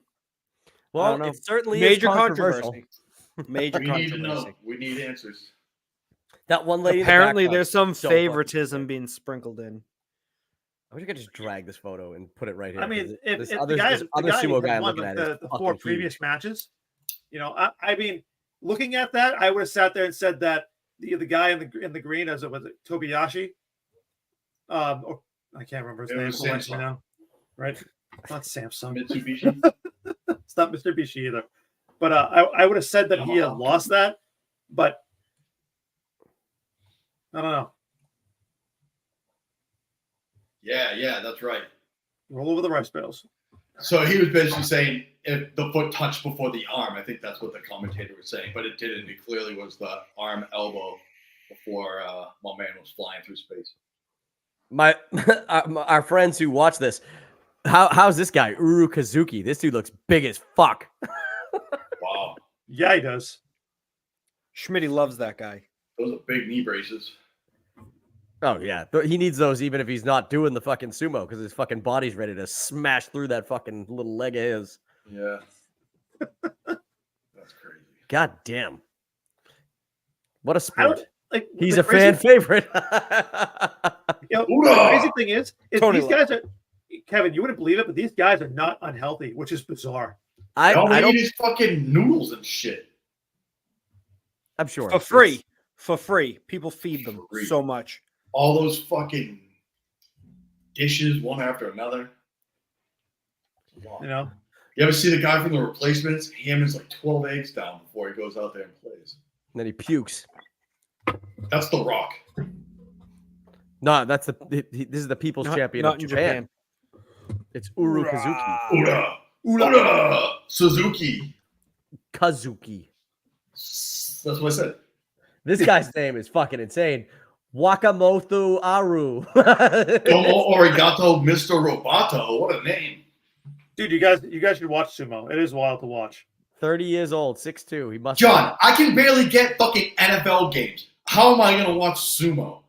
Well, know. it certainly Major is controversial. controversy. Major We need to know. controversy. We need answers. That one lady. Apparently, in the there's some so fucking favoritism good. being sprinkled in. I wish I could just drag this photo and put it right here. I mean, if this the other, guy, this other sumo had guy I'm won looking at the is four fucking previous huge. matches, I mean, looking at that, I would have sat there and said that the guy in the green, was it Tobiyashi? Or I can't remember his It name. was Who went to Samsung. now? Right? Not Samsung. Mitsubishi. It's not Mr. Bishi either. But I would have said that he had lost that, but I don't know. Yeah, that's right. Roll over the rice bales. So he was basically saying if the foot touched before the arm. I think that's what the commentator was saying, but it didn't. It clearly was the arm elbow before my man was flying through space. My our friends who watch this, how's this guy Uru Kazuki? This dude looks big as fuck. Wow, Yeah, he does. Schmitty loves that guy. those are big knee braces. Oh yeah, he needs those even if he's not doing the fucking sumo because his fucking body's ready to smash through that fucking little leg of his. Yeah, that's crazy. God damn, what a sport! Like He's the a fan favorite. The crazy thing is Tony these guys are. Kevin, you wouldn't believe it, but these guys are not unhealthy, which is bizarre. I I eat don't. his fucking noodles and shit. I'm sure For free. For free. People feed them For free. so much. All those fucking dishes, one after another. Wow. You know, You ever see the guy from The Replacements? He hammers like 12 eggs down before he goes out there and plays. And then he pukes. That's The Rock. No, that's this is the people's champion of in Japan. It's Uru Kazuki. Ura Suzuki. Kazuki. That's what I said. This guy's name is fucking insane. Wakamoto Aru. Domo Origato Mr. Roboto. What a name. dude, you guys should watch sumo. It is wild to watch. 30 years old, 6'2". He must. John, I can barely get fucking NFL games. How am I going to watch sumo?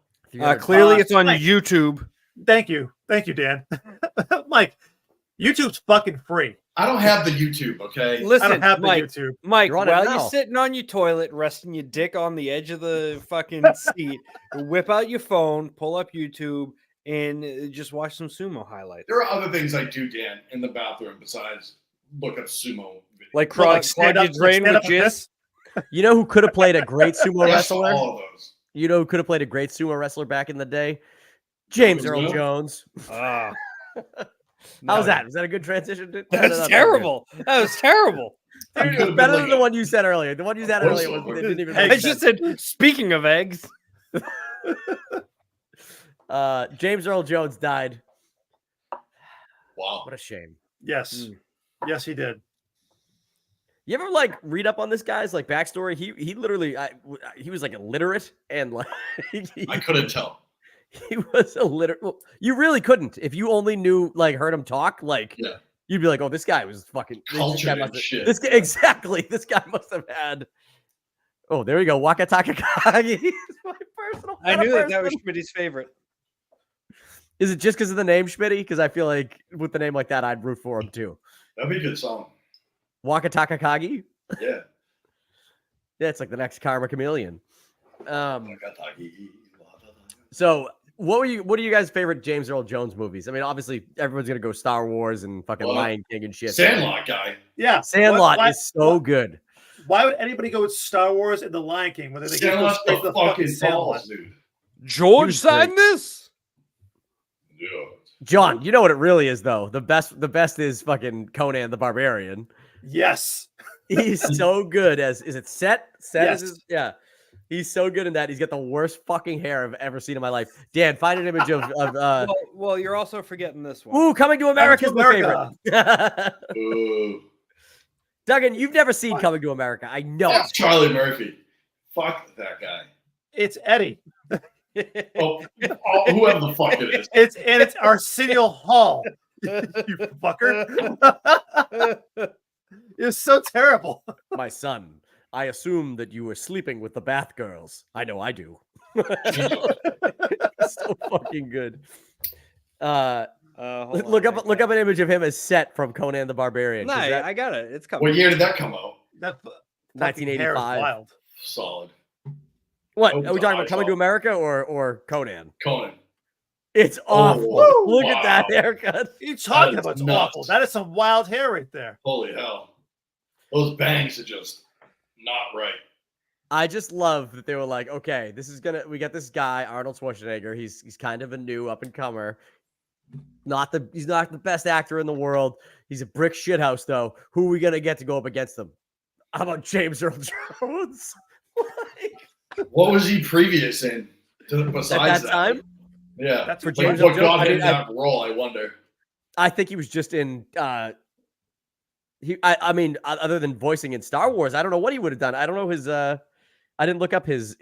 Clearly, it's on Mike. YouTube. Thank you, Dan. Mike, YouTube's fucking free. I don't have the YouTube, okay? I Listen, don't have the Mike, YouTube. Mike, You're on it while now. you're sitting on your toilet, resting your dick on the edge of the fucking seat, whip out your phone, pull up YouTube, and just watch some sumo highlights. There are other things I do, Dan, in the bathroom besides look up sumo videos. Like Well, like clog stand up- your drain stand with up with jizz. You know who could have played a great sumo Yes to wrestler? all of those. You know who could have played a great sumo wrestler back in the day? James Earl Jones? Jones. Ah, How's that? Was that a good transition? that's terrible. That was terrible. He Dude, could it was have better been than like the one you said earlier. The one you said earlier was it didn't even I make just sense. said, speaking of eggs, James Earl Jones died. Wow. What a shame. Yes, yes, he did. You ever like read up on this guy's like backstory? He literally he was like illiterate and like I couldn't tell. he was illiterate. Well, you really couldn't if you only knew like heard him talk. Like Yeah. you'd be like, oh, this guy was fucking Cultured and must have, shit. This guy, exactly. This guy must have had. Oh, there you go. Wakataka Kage. He's my personal. I knew that was person. Schmitty's favorite. Is it just because of the name Schmitty? Because I feel like with the name like that, I'd root for him too. That'd be a good song. Wakataka Kage. Yeah. Yeah, it's like the next Karma Chameleon. So what are you guys' favorite James Earl Jones movies? I mean, obviously everyone's gonna go Star Wars and fucking Well, Lion King and shit. Sandlot guy. Yeah, Sandlot is so good. Why would anybody go with Star Wars and The Lion King when they just go Sandlot's straight to the the fucking fucking Sandlot? balls, dude. George Dude, signed this? Yeah. John, you know what it really is though. The best is fucking Conan the Barbarian. Yes. He's so good as is it Set? Set Yes. is his, yeah. He's so good in that. He's got the worst fucking hair I've ever seen in my life. Dan, find an image of Well, you're also forgetting this one. Ooh, Coming to America is my America. favorite. Ooh. Duggan, you've never seen Coming to America. I know. That's Charlie Murphy. Fuck that guy. It's Eddie. Oh, whoever the fuck it is. It's Arsenio Hall. You fucker. It's so terrible. My son, I assume that you were sleeping with the Bath girls. I know I do. So fucking good. Look up an image of him as Set from Conan the Barbarian. No, 'cause that- I got it. It's coming. What year did that come out? That Fucking hair is 1985. wild. Solid. What Opens are we the talking about? eyes Coming to off. America or Conan? Conan. It's awful. Oh, Look at that wow. haircut. What are you talking That about? is It's nuts. awful. That is some wild hair right there. Holy hell. Those bangs are just not right. I just love that they were like, okay, we got this guy, Arnold Schwarzenegger. He's kind of a new up and comer. He's not the best actor in the world. He's a brick shithouse though. Who are we gonna get to go up against him? How about James Earl Jones? What was he previous in? Besides At that time? Yeah. That's For what James What Earl Jones, got him that role, I wonder. I think he was just in I mean, other than voicing in Star Wars, I don't know what he would have done. I don't know his I didn't look up his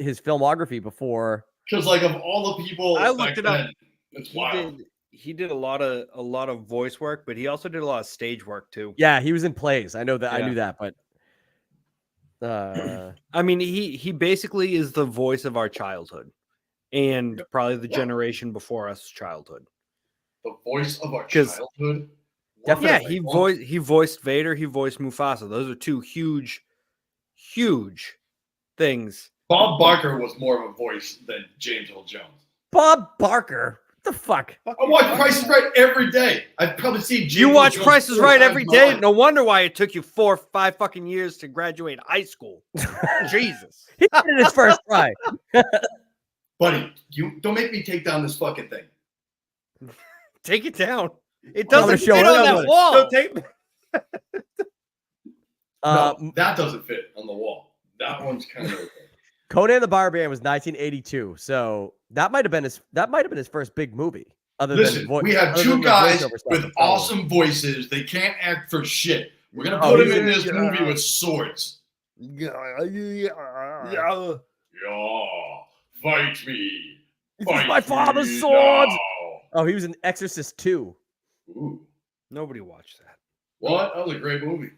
filmography before. Because like of all the people I looked back it up. then, it's wild. He did a lot of voice work, but he also did a lot of stage work too. Yeah, he was in plays. I know that. I Yeah. knew that, but I mean, he basically is the voice of our childhood, and probably the generation before us childhood. The voice of our 'Cause- childhood. Definitely. Yeah, he voiced Vader. He voiced Mufasa. Those are two huge things. Bob Barker was more of a voice than James Earl Jones. Bob Barker. What the fuck? I watch Price is Right every day. I've probably seen James You Earl watch Jones Price is 4 Right times every in my day. life. No wonder why it took you 4 or 5 fucking years to graduate high school. Jesus. He did it his first try. Buddy, you don't make me take down this fucking thing. Take it down. It I'm gonna doesn't show fit it. on I'm that gonna- wall. Don't take No, that doesn't fit on the wall. That one's kind of okay. Conan the Barbarian was 1982, so that might have been his first big movie. Listen, we have other two than the guys voiceover stuff with in Star Wars. awesome voices. They can't act for shit. We're gonna Oh, put them he's in a- this yeah. movie with swords. Yeah. Yeah, fight me. This is Fight my father's me sword. now. Oh, he was in Exorcist 2. Ooh, Nobody watched that. what? That was a great movie.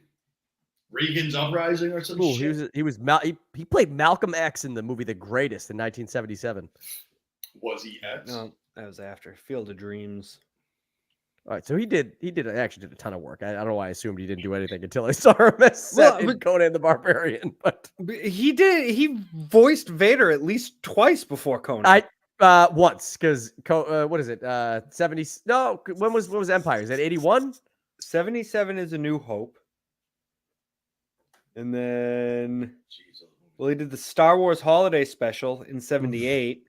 Reagan's Uprising or some Ooh, shit. he played Malcolm X in the movie The Greatest in 1977. Was he X? No, that was after Field of Dreams. All right, so he actually did a ton of work. I don't know why I assumed he didn't do anything until I saw him as set in Conan the Barbarian. But He voiced Vader at least twice before Conan. once because what is it? 70? No, when was Empire? Is that 81? 77 is A New Hope. And then, well, he did the Star Wars Holiday Special in 78.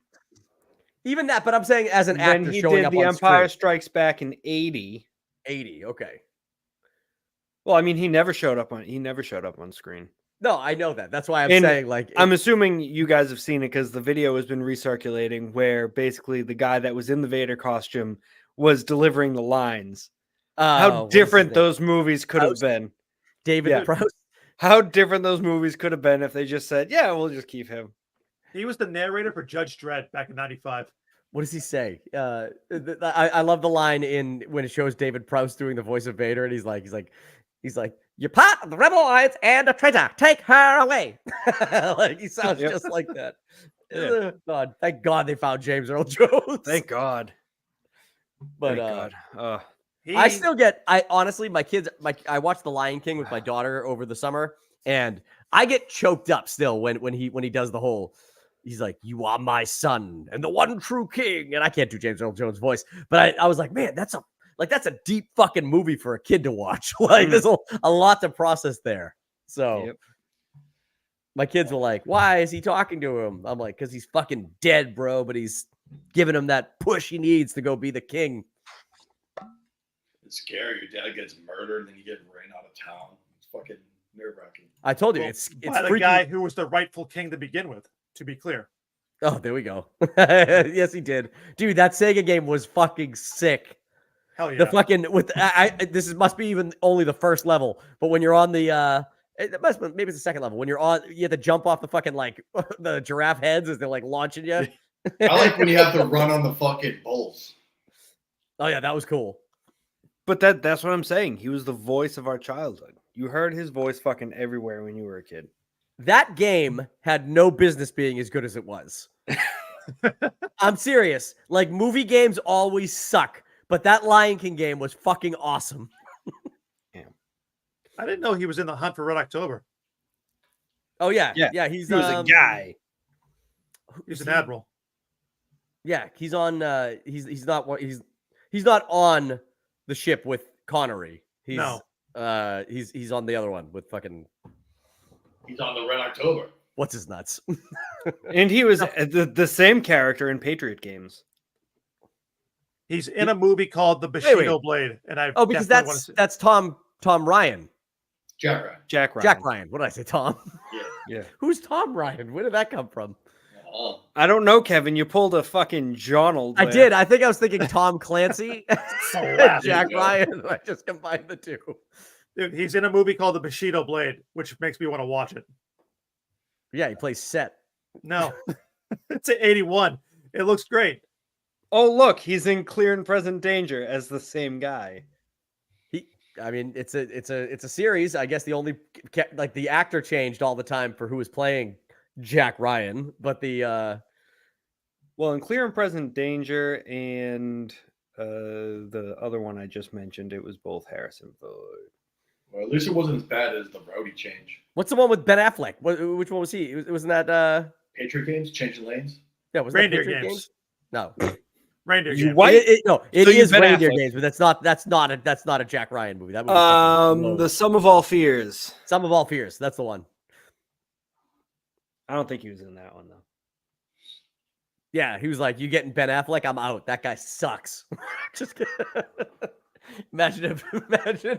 Even that, but I'm saying as an Then actor he showing did up The on Empire screen. Strikes Back in 80. 80, okay. Well, I mean, he never showed up on screen. No, I know that. That's why I'm And saying like I'm assuming you guys have seen it because the video has been recirculating where basically the guy that was in the Vader costume was delivering the lines. How different those movies could have been. David Prowse. How different those movies could have been if they just said, yeah, we'll just keep him. He was the narrator for Judge Dredd back in '95. What does he say? I love the line in when it shows David Prowse doing the voice of Vader, and he's like, "You're part of the Rebel Alliance and a traitor. Take her away." Like he sounds just like that. Yeah. God, thank God they found James Earl Jones. Thank God. But Thank God. I still get. I honestly, my kids. I watched The Lion King with my daughter over the summer, and I get choked up still when he does the whole. He's like, "You are my son and the one true king," and I can't do James Earl Jones' voice, but I was like, "Man, that's a deep fucking movie for a kid to watch." Like, there's a lot to process there. So, my kids were like, "Why is he talking to him?" I'm like, "Because he's fucking dead, bro, but he's giving him that push he needs to go be the king." It's scary. Your dad gets murdered and then you get ran out of town. It's fucking nerve-wracking. I told you, Well, it's by the freaky. guy who was the rightful king to begin with. To be clear. Oh, there we go. Yes, he did, dude. That Sega game was fucking sick. Hell yeah. The fucking must be even only the first level, but when you're on the maybe it's the second level. When you're on, you have to jump off the fucking like the giraffe heads as they're like launching you. I like when you have to run on the fucking bulls. Oh yeah, that was cool. But that's what I'm saying. He was the voice of our childhood. You heard his voice fucking everywhere when you were a kid. That game had no business being as good as it was. I'm serious. Like, movie games always suck, but that Lion King game was fucking awesome. Yeah. I didn't know he was in the Hunt for Red October. Oh yeah. Yeah. He's He was a guy. He's an admiral. Yeah, he's on. He's not on the ship with Connery. He's on the other one with fucking. He's on the Red October. What's his nuts? And he was the same character in Patriot Games. He's in a movie called The Bushido Blade, and because that's Tom Ryan. Jack Ryan. What did I say, Tom? Yeah. Who's Tom Ryan? Where did that come from? I don't know, Kevin. You pulled a fucking Jonald. I did. I think I was thinking Tom Clancy. Jack go. Ryan. I just combined the two. Dude, he's in a movie called The Bushido Blade, which makes me want to watch it. Yeah, he plays Set. No, it's an 81. It looks great. Oh, look, he's in Clear and Present Danger as the same guy. I mean, it's a series. I guess the actor changed all the time for who was playing Jack Ryan, but in Clear and Present Danger and the other one I just mentioned, it was both Harrison Ford. Well, at least it wasn't as bad as the Rowdy change. What's the one with Ben Affleck? Which one was he? It wasn't that Patriot Games, changing lanes. Yeah, was Reindeer that Patriot Games? No. Reindeer You Games. white? It So you is Ben Reindeer Affleck. Games, but that's not a Jack Ryan movie. That movie The Sum of All Fears. Sum of All Fears. That's the one. I don't think he was in that one though. Yeah, he was like, "You getting Ben Affleck? I'm out. That guy sucks." Just imagine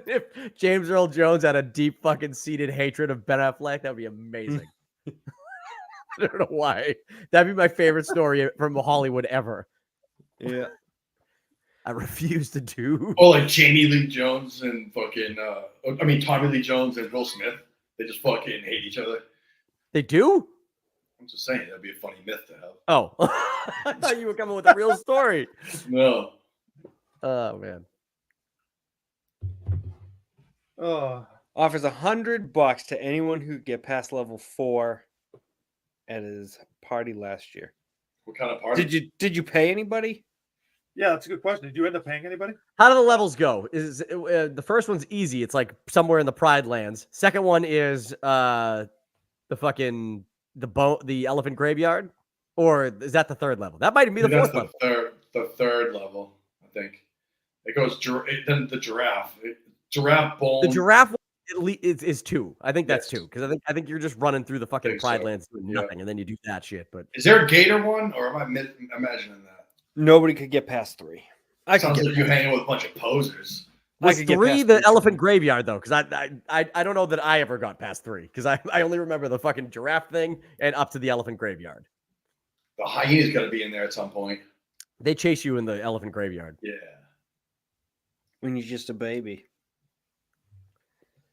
if James Earl Jones had a deep fucking seated hatred of Ben Affleck. That would be amazing. I don't know why. That'd be my favorite story from Hollywood ever. Yeah. I refuse to do. Oh, like Jamie Lee Jones and fucking, Tommy Lee Jones and Will Smith. They just fucking hate each other. They do? I'm just saying, that'd be a funny myth to have. Oh, I thought you were coming with a real story. No. Oh, man. Oh, Offers $100 to anyone who get past level 4 at his party last year. What kind of party? Did you pay anybody? yeah, that's a good question. Did you end up paying anybody? How do the levels go? The first one's easy. It's like somewhere in the Pride Lands. Second one is the elephant graveyard, or is that the third level? That might be the fourth level. The third level, I think. It goes then the giraffe. Giraffe bone. The giraffe one is 2. I think that's 2 because I think you're just running through the fucking Pride Lands doing nothing, and then you do that shit. But is there a gator one, or am I imagining that? Nobody could get past 3. Sounds like you hanging with a bunch of posers. was 3 the elephant graveyard though? Because I don't know that I ever got past 3 because I only remember the fucking giraffe thing and up to the elephant graveyard. The hyena's got to be in there at some point. They chase you in the elephant graveyard. Yeah. When you're just a baby.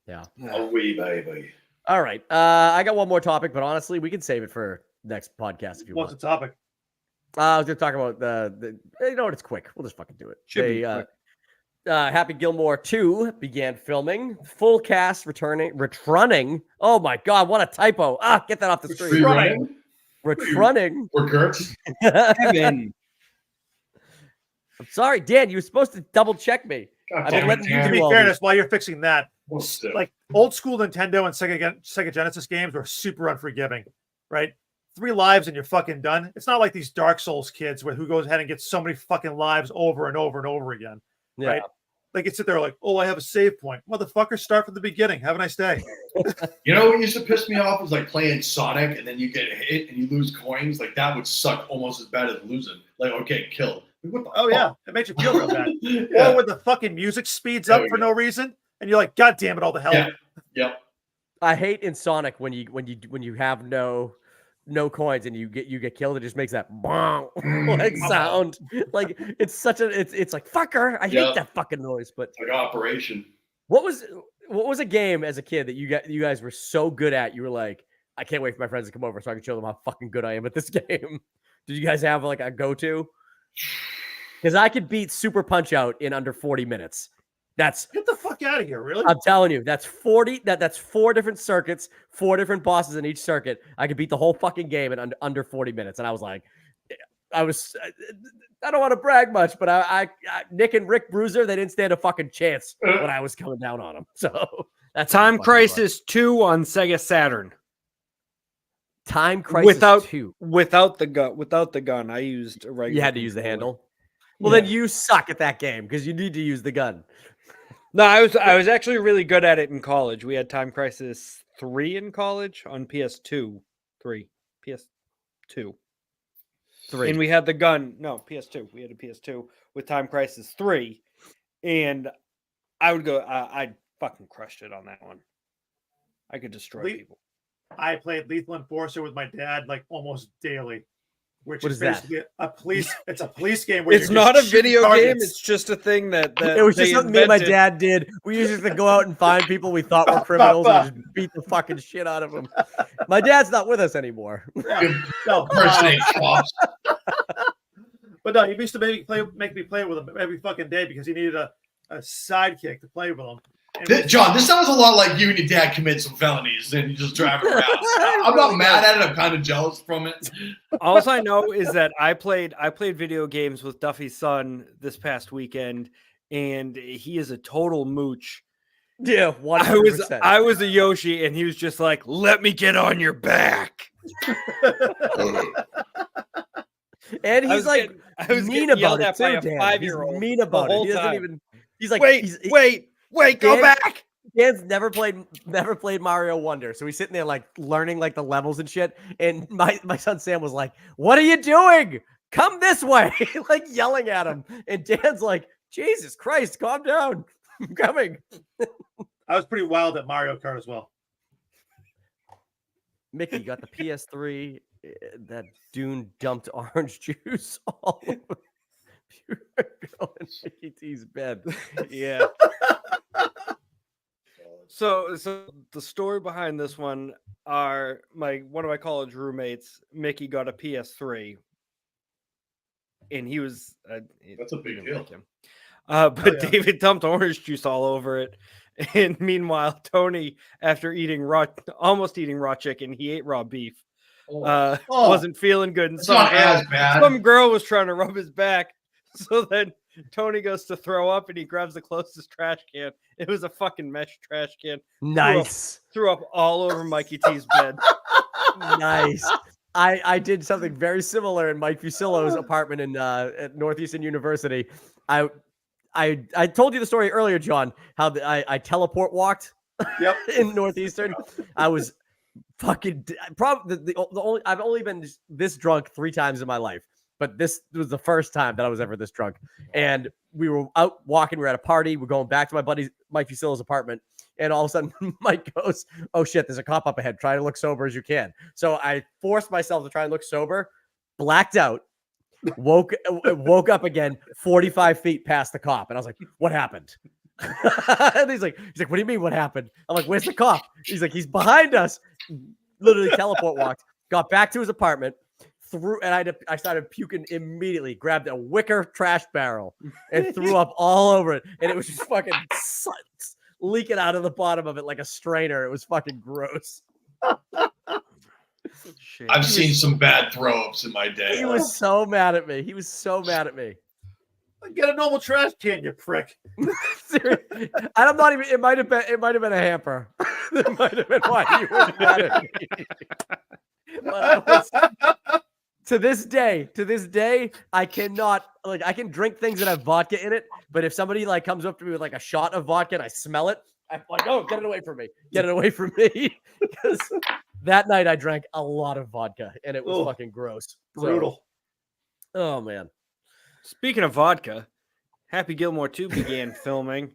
Yeah. A wee baby. All right. I got one more topic, but honestly, we can save it for next podcast if you What's want. the topic? I was going to talk about the. You know what? It's quick. We'll just fucking do it. Should be quick. Happy Gilmore 2 began filming. Full cast returning. Oh my God! What a typo! Get that off the screen. Returning. We're Gertz. Kevin. I'm sorry, Dan. You were supposed to double check me. God I've been damn letting it, you Dan. To do be all fairness, while you're fixing that, Well, still. like old school Nintendo and Sega Genesis games were super unforgiving, right? 3 lives and you're fucking done. It's not like these Dark Souls kids who goes ahead and gets so many fucking lives over and over and over again, Yeah. right? They can sit there like, oh, I have a save point. Motherfucker, start from the beginning. Have a nice day. You know what used to piss me off was like playing Sonic and then you get hit and you lose coins. Like that would suck almost as bad as losing. Like, okay, killed. What the Oh, fuck? yeah. It makes you feel real bad. Yeah. Or when the fucking music speeds There up we for go. no reason and you're like, God damn it, all the hell. Yeah. Yep. I hate in Sonic when you have no coins and you get killed. It just makes that like sound. Like it's like fucker. I hate that fucking noise. But It's like Operation. what was a game as a kid that you guys were so good at? You were like, I can't wait for my friends to come over so I can show them how fucking good I am at this game. Did you guys have like a go-to? Because I could beat Super Punch Out in under 40 minutes. That's Get the fuck out of here, really? I'm telling you, that's 40. That's 4 different circuits, 4 different bosses in each circuit. I could beat the whole fucking game in under 40 minutes, and I was like, I don't want to brag much, but Nick and Rick Bruiser, they didn't stand a fucking chance when I was coming down on them. So That's Time Crisis 2 on Sega Saturn. Time Crisis 2. Without the gun. I used a regular. You had to use the handle. Well, Yeah. then you suck at that game because you need to use the gun. No, I was actually really good at it in college. We had Time Crisis 3 in college on PS2. 3. PS2. 3. And we had the gun. No, PS2. We had a PS2 with Time Crisis 3. And I would go, I fucking crushed it on that one. I could destroy people. I played Lethal Enforcer with my dad like almost daily. Which What is is that? basically a police. It's a police game. Where It's you're not a just shooting video game. targets. It's just a thing that It was just they something me and my invented. dad did. We used to go out and find people we thought were criminals and just beat the fucking shit out of them. My dad's not with us anymore. Yeah. No, Impersonate cops. but no, he used to make me play with him every fucking day because he needed a sidekick to play with him. John, this sounds a lot like you and your dad commit some felonies and you just drive around. I'm not mad at it. I'm kind of jealous from it. All I know is that I played video games with Duffy's son this past weekend, and he is a total mooch. Yeah, 100%. I was a Yoshi, and he was just like, "Let me get on your back." And he's like mean about it too, Dan. 5-year-old. He's mean about it. He doesn't time. even. He's like, wait, go Dan- back. Dan's never played Mario Wonder, so he's sitting there like learning like the levels and shit. And my son Sam was like, "What are you doing? Come this way!" like yelling at him. And Dan's like, "Jesus Christ, calm down, I'm coming." I was pretty wild at Mario Kart as well. Mickey got the PS3. That Dune dumped orange juice all over pure girl in Mickey T's bed. Yeah. So the story behind this one are one of my college roommates, Mickey, got a PS3, and he was That's a big deal. But David dumped orange juice all over it. And meanwhile, Tony, after almost eating raw chicken, he ate raw beef. Wasn't feeling good. And It's not as bad. Some girl was trying to rub his back. So then Tony goes to throw up and he grabs the closest trash can. It was a fucking mesh trash can. Nice. Threw up all over Mikey T's bed. Nice. I did something very similar in Mike Fusillo's apartment in at Northeastern University. I told you the story earlier, John, how I teleport walked in Northeastern. I was fucking probably the only I've only been this drunk 3 times in my life, but this was the first time that I was ever this drunk. And we were out walking. We were at a party. We're going back to my buddy Mike Fusillo's apartment. And all of a sudden, Mike goes, "Oh shit, there's a cop up ahead. Try to look sober as you can." So I forced myself to try and look sober, blacked out, woke up again 45 feet past the cop. And I was like, "What happened?" And he's like, "What do you mean what happened?" I'm like, "Where's the cop?" He's like, "He's behind us." Literally teleport walked, got back to his apartment, and I started puking immediately, grabbed a wicker trash barrel and threw up all over it. And it was just fucking leaking out of the bottom of it like a strainer. It was fucking gross. Shit. I've seen some bad throw-ups in my day. He was so mad at me. Get a normal trash can, you prick. Seriously. I'm not even. It might have been a hamper. It might have been why he was mad at me. But to this day, I cannot I can drink things that have vodka in it, but if somebody comes up to me with a shot of vodka and I smell it, I'm like, "Oh, get it away from me!" Because that night I drank a lot of vodka and it was fucking gross, Brutal. Oh man. Speaking of vodka, Happy Gilmore 2 began filming.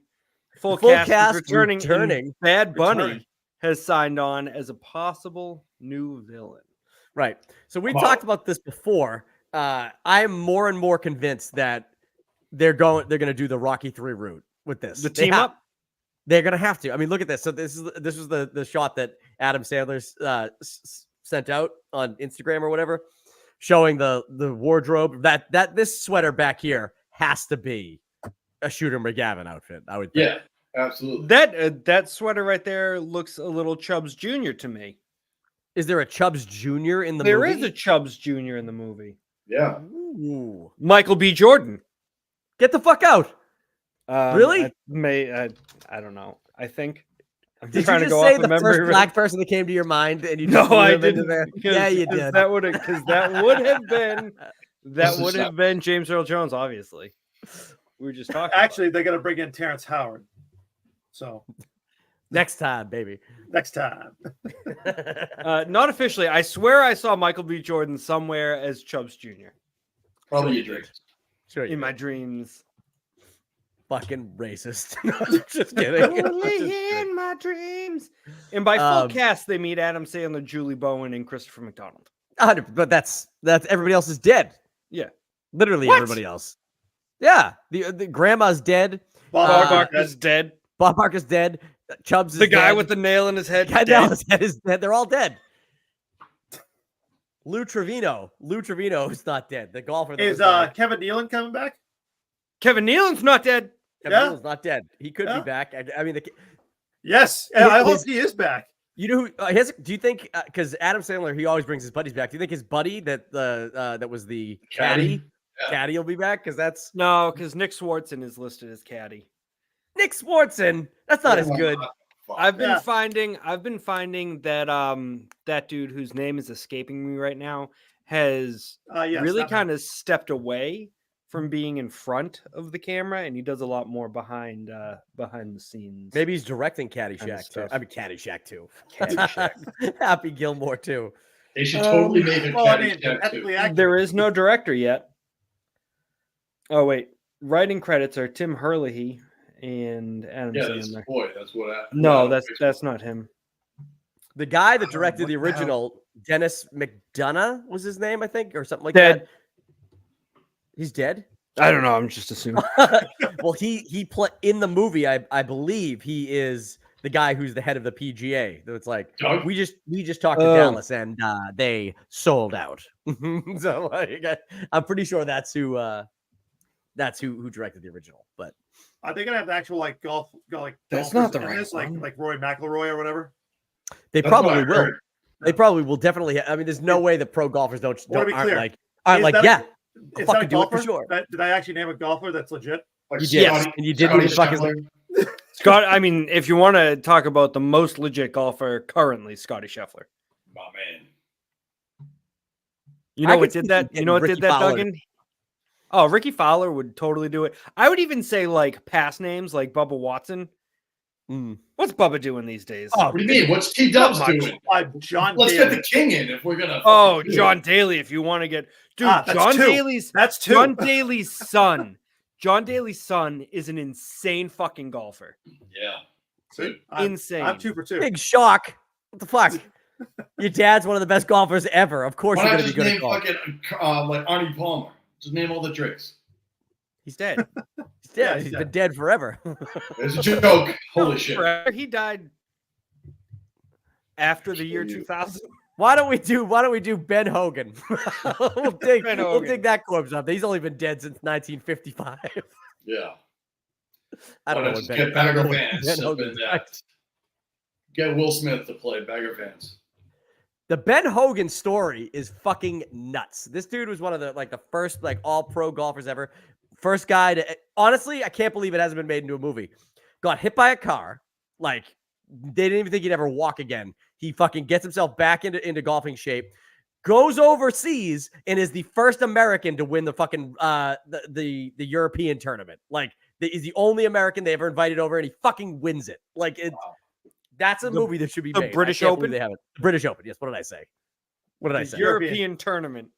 Full Full cast cast is returning. returning. Bad Bunny has signed on as a possible new villain. Right. So we talked about this before. I am more and more convinced that they're going to do the Rocky 3 route with this. The team up. They're going to have to. I mean, look at this. So this was the shot that Adam Sandler sent out on Instagram or whatever, showing the wardrobe. That this sweater back here has to be a Shooter McGavin outfit, I would think. Yeah, absolutely. That sweater right there looks a little Chubbs Jr. to me. Is there a Chubbs Jr. in the movie? There is a Chubbs Jr. in the movie. Yeah. Ooh. Michael B. Jordan. Get the fuck out. Really? I don't know. I think I'm Did you trying to just go say off the of memory. first really- black person that came to your mind, and you No, just threw I him into didn't. there? Because, Yeah, you because did. that would have been What's this stuff? James Earl Jones. Obviously, we were just talking. Actually, they're gonna bring in Terrence Howard. So Next time, baby. next time. Not officially. I swear I saw Michael B. Jordan somewhere as Chubbs Jr. Probably your dreams. Sure, in my dreams. fucking racist. No, just kidding. Only in my dreams. And by full Um, cast, they meet Adam Sandler, Julie Bowen, and Christopher McDonald. 100, but that's everybody else is dead. Yeah. Literally What? everybody else. Yeah, the grandma's dead. Bob Barker's dead. Bob Barker's dead. Chubbs is The guy dead. with the nail in his head. The guy dead. now his head is dead. They're all dead. Lou Trevino is not dead. The golfer that Is was there. Kevin Nealon coming back? Kevin Nealon's not dead. Kevin yeah. Nealon's not dead. He could Yeah. be back. I mean, Yes, and I hope His- he is back. you know, do you think because Adam Sandler, he always brings his buddies back? Do you think his buddy that that was the caddy Yeah. will be back? Because that's No, because Nick Swartzen is listed as caddy. Nick Swartzen. That's not as good. I've been Yeah. finding that that dude whose name is escaping me right now has Yes, really that kind of stepped away from being in front of the camera, and he does a lot more behind the scenes. Maybe he's directing Kind Caddyshack of too. stuff. I mean, Caddyshack too. Caddyshack. Happy Gilmore too. They should totally make a Well, I mean, Caddyshack too. technically accurate. There is no director yet. Oh wait, writing credits are Tim Herlihy and Adam Yeah, that's Sandler. boy. That's what. No, that's not him. The guy that directed what the the hell? original, Dennis McDonough was his name, I think, or something like Dead. that. He's dead. I don't know. I'm just assuming. Well, he play in the movie. I believe he is the guy who's the head of the PGA. So it's like Doug? we just talked to Oh. Dallas and they sold out. So like, I'm pretty sure that's who directed the original. But Are they gonna have the actual like golf That's golfers not the in right this, like one. Roy McIlroy or whatever? they That's what probably I will. heard. They probably will definitely. I mean, there's no way that pro golfers Wanna be aren't clear. like Is that a- yeah. I'll Is that a fucking do it for golfer? sure. Did I actually name a golfer that's legit? Like You did, Scotty- and you didn't Scotty even fucking- Scheffler. Scott, I mean, if you want to talk about the most legit golfer currently, Scotty Scheffler. My man. You I know could what see did that? getting You know what Ricky did that, Fowler. Duggan? Oh, Ricky Fowler would totally do it. I would even say like past names like Bubba Watson. Mm. What's Bubba doing these days? Oh, What do you mean? What's T Dubs Not much. doing? John Let's Daly. get the king in if we're gonna. Oh, fucking do John it. Daly. If you want to get dude, That's John two. Daly's That's two. John Daly's son. John Daly's son is an insane fucking golfer. Yeah. See, I'm Insane. 2 for 2. big shock. What the fuck? Your dad's one of the best golfers ever. Of course, Why you're not going to be just good at name golf. fucking like Arnie Palmer? Just name all the drinks. He's dead. He's dead. Yeah, He's he's been dead forever. It's a joke. Holy shit. Forever. He died after the year 2000. Why don't we do Ben Hogan? we'll dig Ben we'll Hogan. dig that corpse up. He's only been dead since 1955. Yeah. I don't Why know not what just Ben, get I don't Bagger know what Vance Ben up in Hogan's that. like. Get Will Smith to play Bagger Vance. The Ben Hogan story is fucking nuts. This dude was one of the first all pro golfers ever. First guy to honestly, I can't believe it hasn't been made into a movie. Got hit by a car. Like they didn't even think he'd ever walk again. He fucking gets himself back into golfing shape. Goes overseas and is the first American to win the fucking the European tournament. He's the only American they ever invited over, and he fucking wins it. That's a movie that should be the made. British I can't believe Open? They haven't. The British Open. Yes. What did I say? What did I say? European tournament.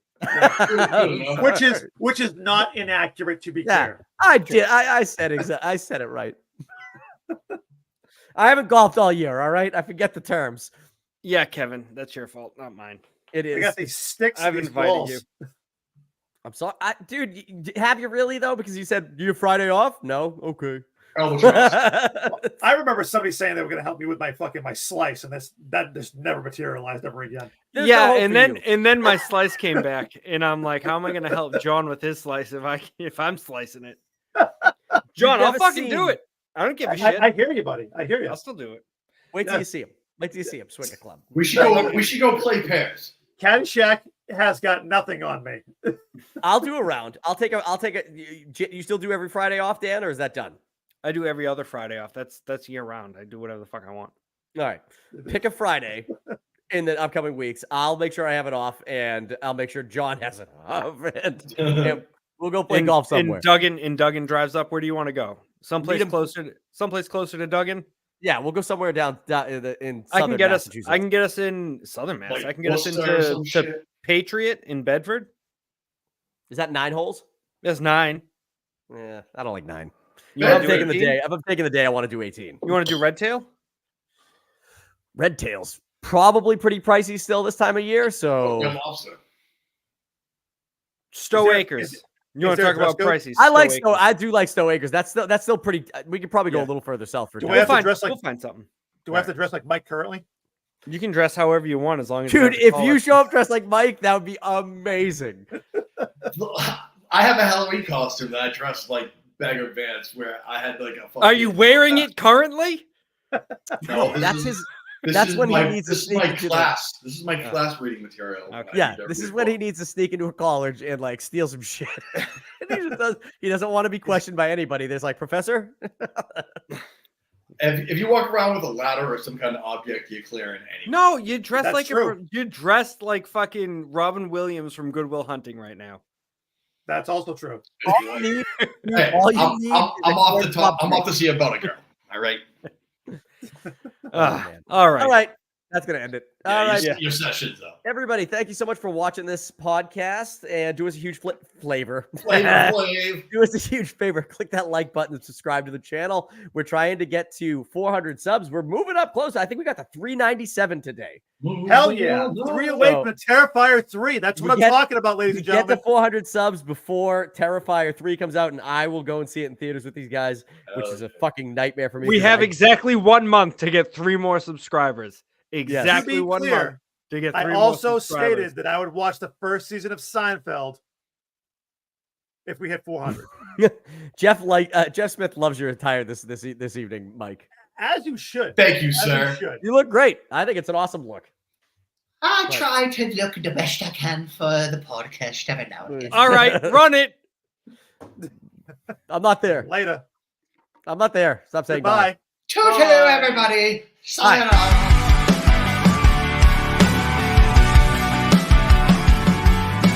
Which is not inaccurate to be Yeah, clear. I did. I said I said it right. I haven't golfed all year. All right, I forget the terms. Yeah, Kevin, that's your fault, not mine. It They is. got these sticks. I've these invited balls. you. I'm sorry, dude. Have you really though? Because you said you have Friday off. No, okay. Albatross. I remember somebody saying they were going to help me with my slice, and that just never materialized ever again. There's no Yeah, hope and for then you. and then my slice came back, and I'm like, how am I going to help John with his slice if I'm slicing it? John, I'll never fucking do seen- it. I don't give a shit. I hear you, buddy. I hear you. I'll still do it. Wait till Yeah. you see him. Wait till you see him swing a club. We should go play pairs. Caddyshack has got nothing on me. I'll do a round. I'll take a. You still do every Friday off, Dan, or is that done? I do every other Friday off. That's year round. I do whatever the fuck I want. All right. Pick a Friday in the upcoming weeks. I'll make sure I have it off, and I'll make sure John has it off. And we'll go play golf somewhere. Duggan drives up. Where do you want to go? Someplace closer to Duggan? Yeah, we'll go somewhere down in I southern Massachusetts. I can get us in southern Mass. Like I can get us Worcester or some into Patriot in Bedford. Is that 9 holes? That's 9. Yeah, I don't like 9. You If wanna I'm do taking the 18? day. If I'm taking the day, I want to do 18. You want to do Red Tail? Red Tail's probably pretty pricey still this time of year. So Stowe Acres. You want to talk about prices? I like Stowe. I do like Stowe Acres. That's still pretty. We could probably go a little further south for. We'll find something. Do I have to dress like Mike currently? You can dress however you want as long as. Dude, if you show up dressed like Mike, that would be amazing. I have a Halloween costume that I dressed like Beggar Vance, where I had like a. Are you wearing it currently? No, that's when he needs to sneak into class. This is my class reading material. Okay. Yeah, this is when he needs to sneak into a college and like steal some shit. He doesn't want to be questioned by anybody. There's like, Professor. If you walk around with a ladder or some kind of object, you're clearing any. No, you dress you're dressed like fucking Robin Williams from Good Will Hunting right now. That's also true. I'm off to see about a girl. All right. All right. That's going to end it. Yeah, All right. Your sessions, though. Everybody, thank you so much for watching this podcast, and do us a huge flavor. Do us a huge favor. Click that like button and subscribe to the channel. We're trying to get to 400 subs. We're moving up close. I think we got to 397 today. Hell yeah. 3 away from Terrifier 3. That's what I'm talking about, ladies and gentlemen. Get the 400 subs before Terrifier 3 comes out, and I will go and see it in theaters with these guys, which is a fucking nightmare for me. We have exactly 1 month to get 3 more subscribers. Exactly to be 1 clear, month to get 3 I more also subscribers. stated that I would watch the first season of Seinfeld if we hit 400. Jeff Smith loves your attire this evening, Mike. As you should. Thank you, sir. You look great. I think it's an awesome look. I try to look the best I can for the podcast every now and again. All right, run it. I'm not there. Later. I'm not there. Stop saying Goodbye. bye. Toodaloo, everybody. Sayonara.